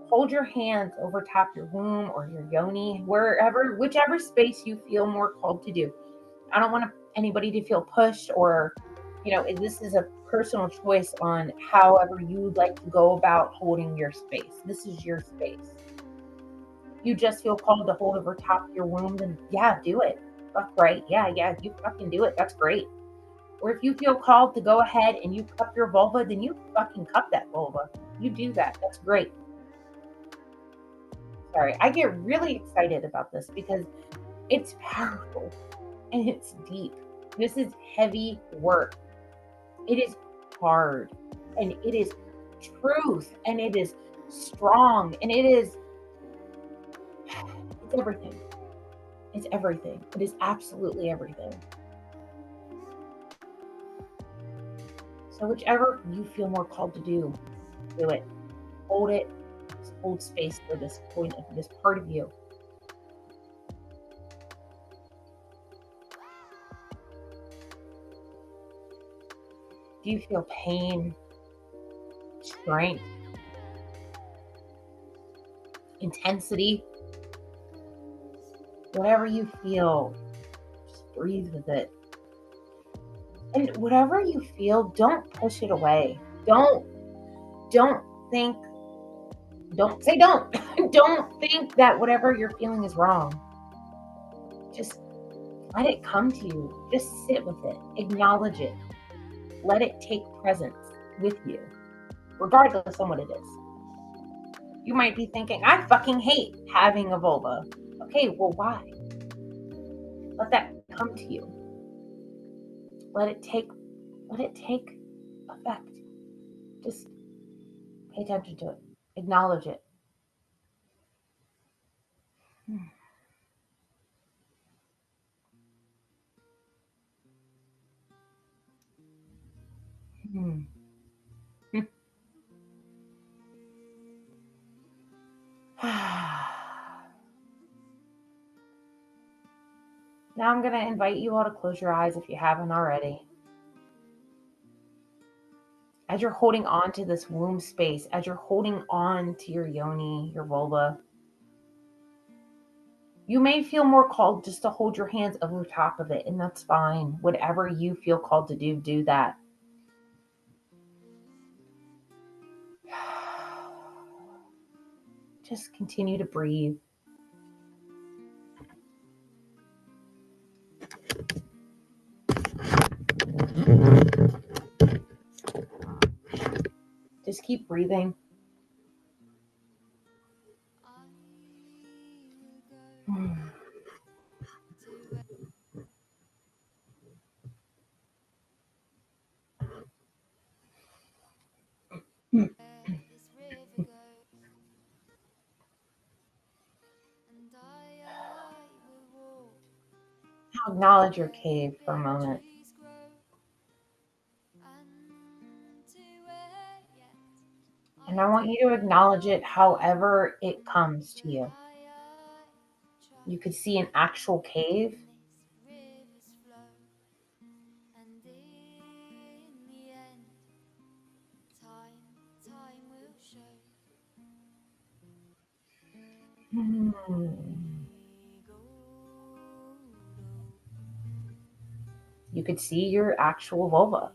Hold your hands over top your womb or your yoni, whichever space you feel more called to do. I don't want anybody to feel pushed, or, this is a personal choice on however you'd like to go about holding your space. This is your space. You just feel called to hold over top your womb, then yeah, do it. Fuck right. Yeah, you fucking do it. That's great. Or if you feel called to go ahead and you cup your vulva, then you fucking cup that vulva. You do that. That's great. Sorry, I get really excited about this because it's powerful and it's deep. This is heavy work. It is hard, and it is truth, and it is strong, and it's everything. It's everything. It is absolutely everything. So whichever you feel more called to do it. Hold it. Just hold space for this point of this part of you. Do you feel pain, strength, intensity? Whatever you feel, just breathe with it. And whatever you feel, don't push it away. Don't think, don't say don't. Don't think that whatever you're feeling is wrong. Just let it come to you. Just sit with it. Acknowledge it. Let it take presence with you, regardless of what it is. You might be thinking, I fucking hate having a vulva. Okay, well, why? Let that come to you. Let it take effect. Just pay attention to it. Acknowledge it. Now I'm going to invite you all to close your eyes if you haven't already. As you're holding on to this womb space, as you're holding on to your yoni, your vulva, you may feel more called just to hold your hands over top of it, and that's fine. Whatever you feel called to do that. Just continue to breathe. Just keep breathing. Now acknowledge your cave for a moment. And I want you to acknowledge it however it comes to you. You could see an actual cave. You could see your actual vulva.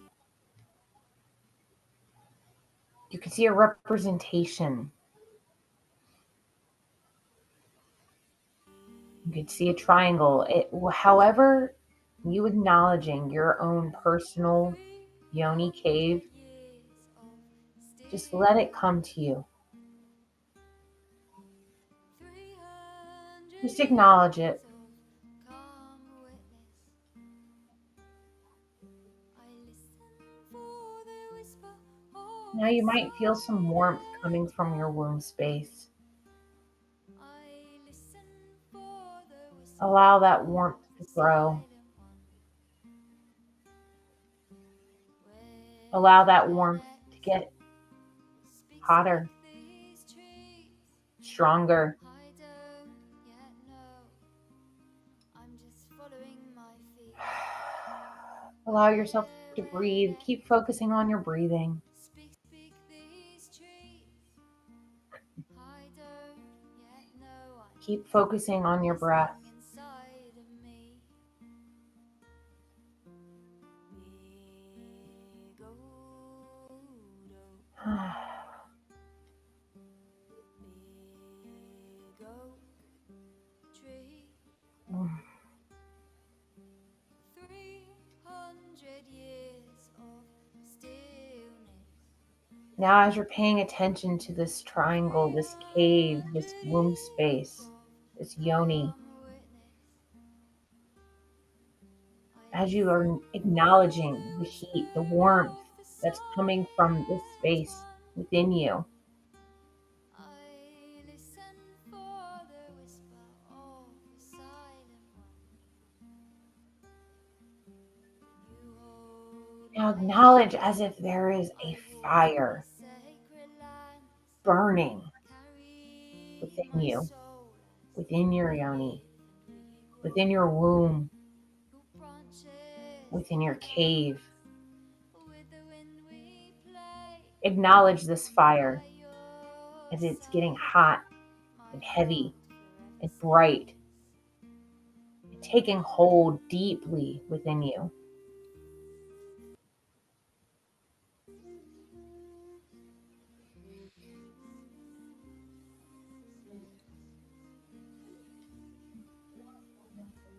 You could see a representation. You could see a triangle. However, you acknowledging your own personal yoni cave, just let it come to you. Just acknowledge it. Now you might feel some warmth coming from your womb space. Allow that warmth to grow. Allow that warmth to get hotter, stronger. Allow yourself to breathe. Keep focusing on your breathing. Keep focusing on your breath. Now, as you're paying attention to this triangle, this cave, this womb space, this yoni, as you are acknowledging the heat, the warmth that's coming from this space within you, Now acknowledge as if there is a fire burning within you, within your yoni, within your womb, within your cave. Acknowledge this fire as it's getting hot and heavy and bright and taking hold deeply within you.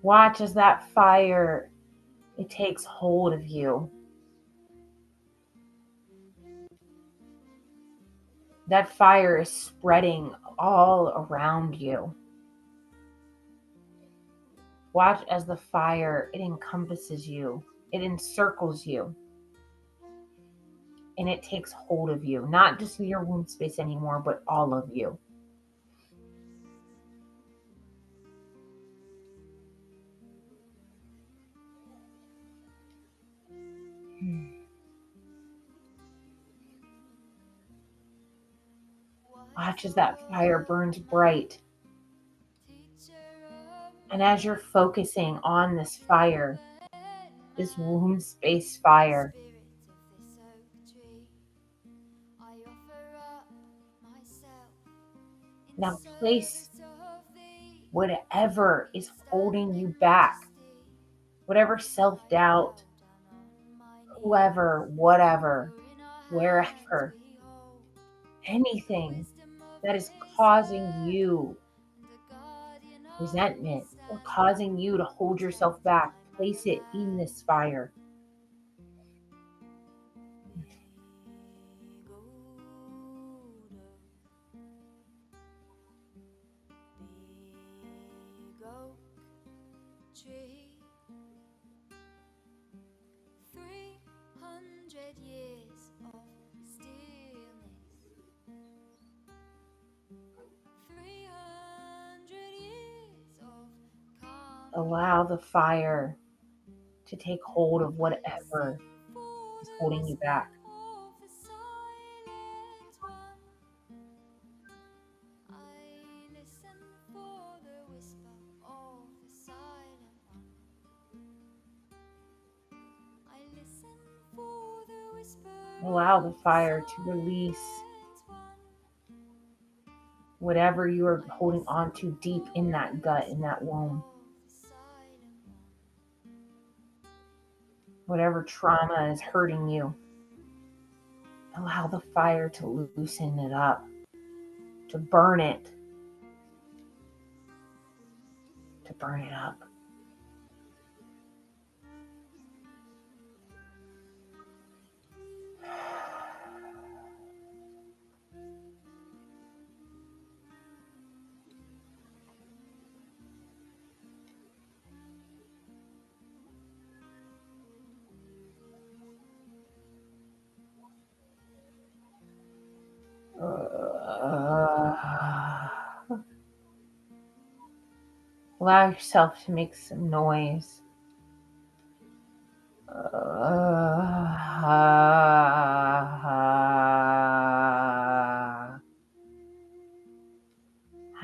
Watch as that fire, it takes hold of you. That fire is spreading all around you. Watch as the fire, it encompasses you, it encircles you, and it takes hold of you, not just your womb space anymore, but all of you. Watch as that fire burns bright. And as you're focusing on this fire, this womb space fire, now place whatever is holding you back, whatever self-doubt, whoever, whatever, wherever, anything that is causing you resentment or causing you to hold yourself back, place it in this fire. Tree, 300 years of stillness, 300 years of calm. Allow the fire to take hold of whatever is holding you back. Allow the fire to release whatever you are holding on to deep in that gut, in that womb. Whatever trauma is hurting you, allow the fire to loosen it up, to burn it up. Allow yourself to make some noise.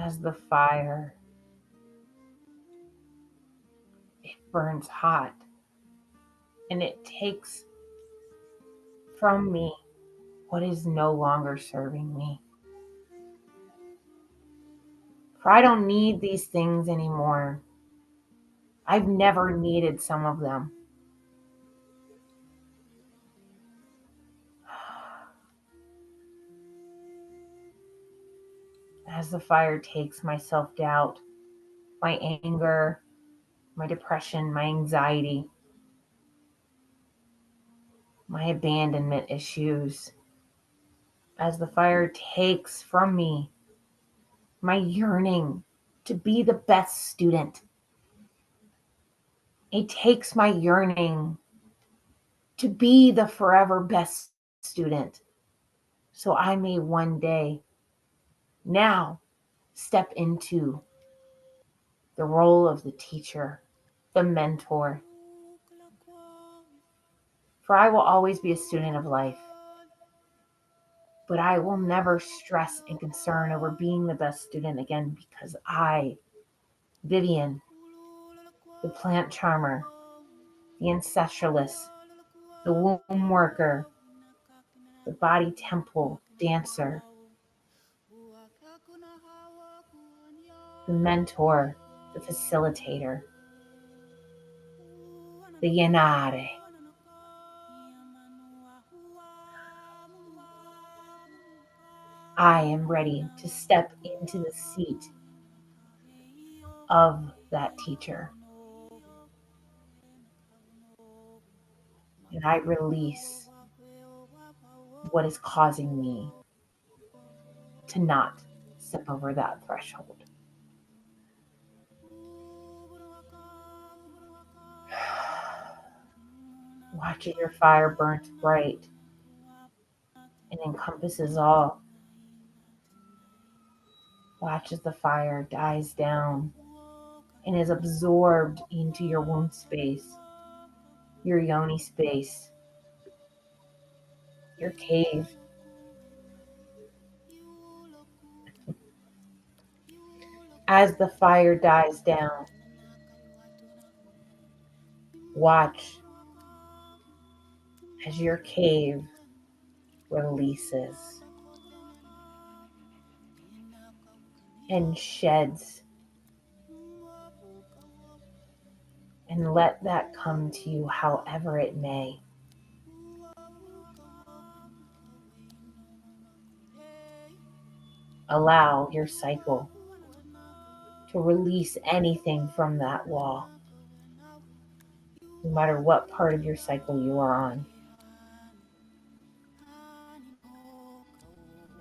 As the fire, it burns hot and it takes from me what is no longer serving me. For I don't need these things anymore. I've never needed some of them. As the fire takes my self-doubt, my anger, my depression, my anxiety, my abandonment issues, as the fire takes from me my yearning to be the best student. It takes my yearning to be the forever best student, so I may one day now step into the role of the teacher, the mentor, For I will always be a student of life, but I will never stress and concern over being the best student again because I, Vivian, the plant charmer, the ancestralist, the womb worker, the body temple dancer, the mentor, the facilitator, the Yanare. I am ready to step into the seat of that teacher. And I release what is causing me to not step over that threshold. Watch as your fire burns bright and encompasses all. Watch as the fire dies down and is absorbed into your womb space, your yoni space, your cave. As the fire dies down, watch as your cave releases and sheds, and let that come to you however it may. Allow your cycle to release anything from that wall, no matter what part of your cycle you are on.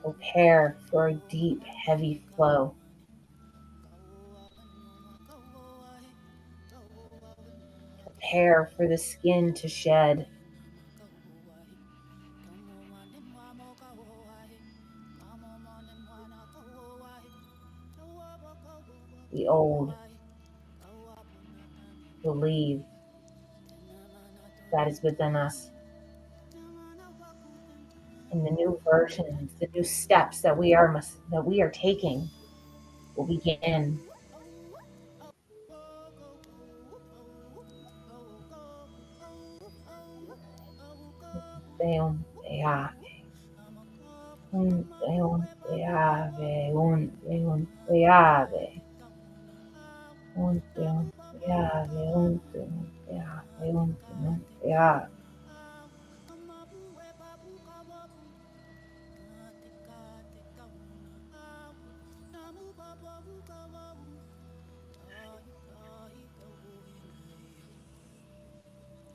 Prepare for a deep, heavy flow. Prepare for the skin to shed. The old will leave. That is within us. And the new versions, the new steps that we are taking will begin. Un peave, un peave, un peave, un peave, un peave, un peave.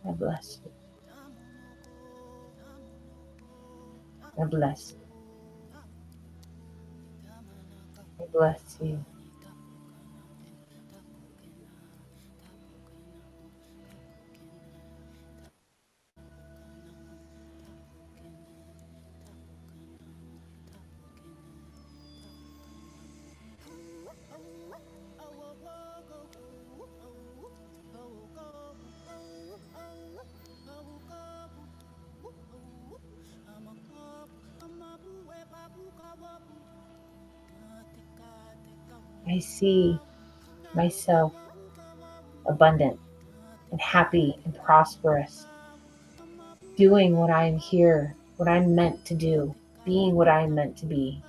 I bless you. I bless you. I bless you. I see myself abundant and happy and prosperous, doing what I'm here, what I'm meant to do, being what I'm meant to be.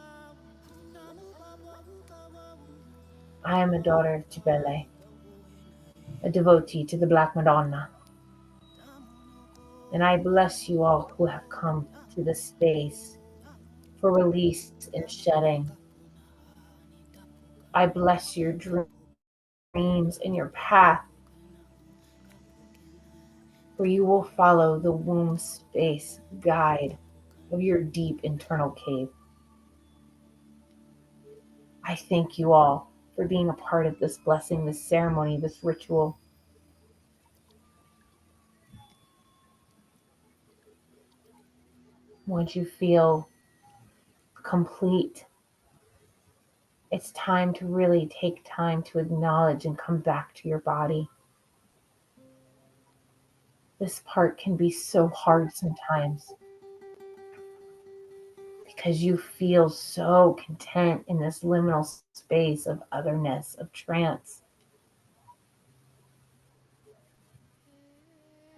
I am a daughter of Cibele, a devotee to the Black Madonna, and I bless you all who have come to this space for release and shedding. I bless your dreams and your path, for you will follow the womb space guide of your deep internal cave. I thank you all for being a part of this blessing, this ceremony, this ritual. Once you feel complete, it's time to really take time to acknowledge and come back to your body. This part can be so hard sometimes because you feel so content in this liminal space of otherness, of trance.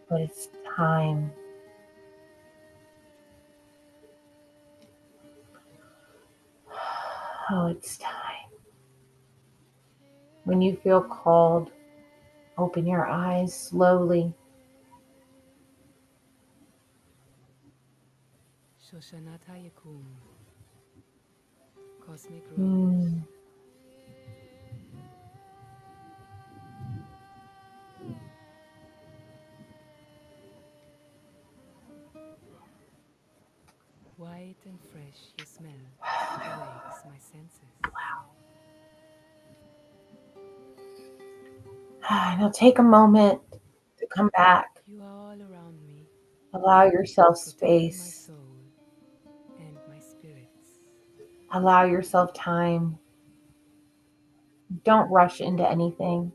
But it's time. Oh, it's time. When you feel called, open your eyes slowly. Cosmic Rose. Mm. White and fresh you smell, awakes my senses. Now take a moment to come back. You are all around me, Allow yourself protecting my space. soul and my spirits. Allow yourself time. Don't rush into anything.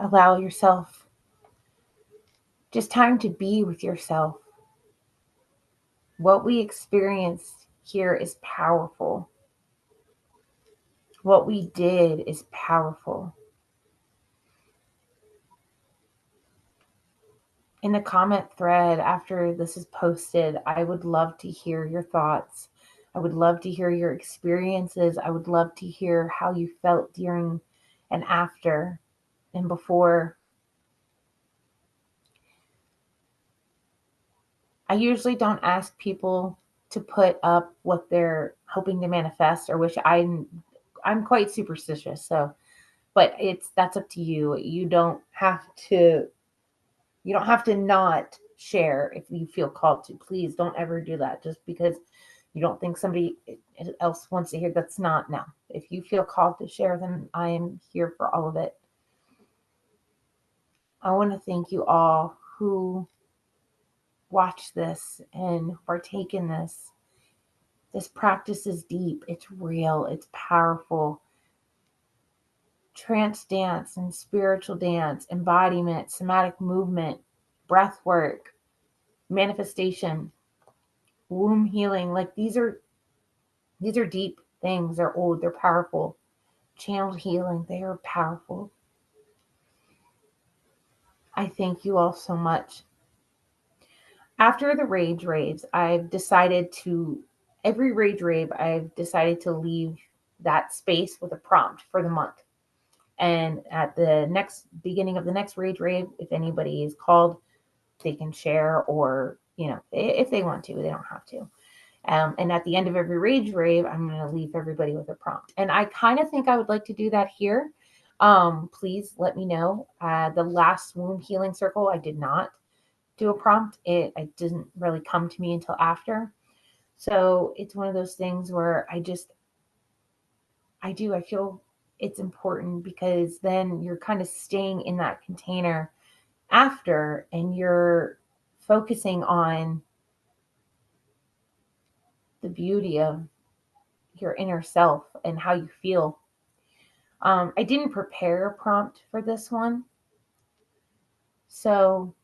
Allow yourself just time to be with yourself. What we experience here is powerful. What we did is powerful. In the comment thread after this is posted, I would love to hear your thoughts. I would love to hear your experiences. I would love to hear how you felt during and after and before. I usually don't ask people to put up what they're hoping to manifest or wish. I'm quite superstitious, so but that's up to you. To you don't have to not share if you feel called to. Please don't ever do that just because you don't think somebody else wants to hear. That's not no. If you feel called to share, then I am here for all of it. I want to thank you all who watch this and partake in this. This practice is deep, it's real, it's powerful. Trance dance and spiritual dance, embodiment, somatic movement, breath work, manifestation, womb healing, like these are deep things. They're old, they're powerful. Channeled healing, they are powerful. I thank you all so much. After the rage raves, every rage rave, I've decided to leave that space with a prompt for the month. And at the next beginning of the next rage rave, if anybody is called, they can share, or, if they want to, they don't have to. And at the end of every rage rave, I'm going to leave everybody with a prompt. And I kind of think I would like to do that here. Please let me know. The last womb healing circle, I did not do a prompt. It didn't really come to me until after. So it's one of those things where I feel it's important because then you're kind of staying in that container after and you're focusing on the beauty of your inner self and how you feel. I didn't prepare a prompt for this one. So,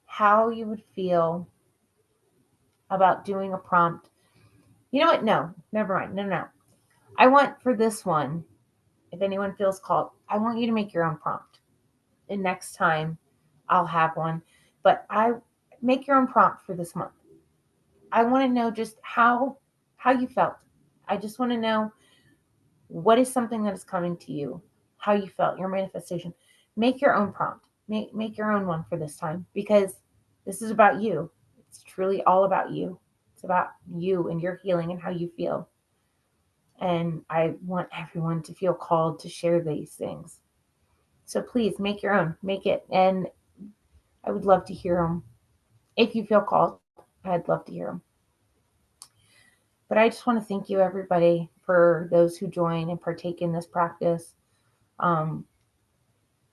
how you would feel about doing a prompt? You know what? No, never mind. No, no. I want for this one, if anyone feels called, I want you to make your own prompt. And next time I'll have one. But I make your own prompt for this month. I want to know just how you felt. I just want to know what is something that is coming to you, how you felt, your manifestation. Make your own prompt. Make your own one for this time because this is about you. It's truly all about you. It's about you and your healing and how you feel. And I want everyone to feel called to share these things. So please make your own, make it. And I would love to hear them. If you feel called, I'd love to hear them. But I just want to thank you, everybody, for those who join and partake in this practice.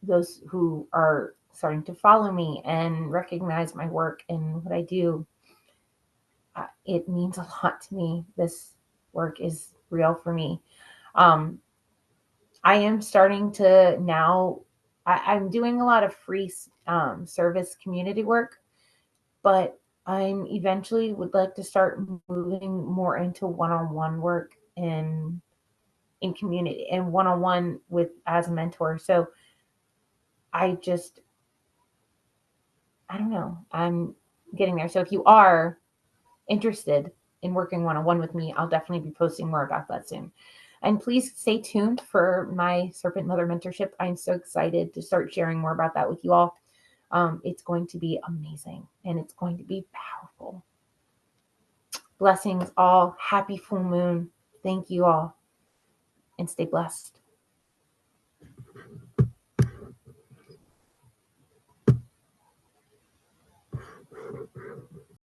those who are starting to follow me and recognize my work and what I do, it means a lot to me. This work is real for me. Um, I am starting to now, I'm doing a lot of free service community work, but I'm eventually would like to start moving more into one-on-one work in community and one-on-one with as a mentor. So I just, I don't know, I'm getting there. So if you are interested in working one-on-one with me, I'll definitely be posting more about that soon. And please stay tuned for my Serpent Mother mentorship. I'm so excited to start sharing more about that with you all. It's going to be amazing and it's going to be powerful. Blessings all. Happy full moon. Thank you all and stay blessed.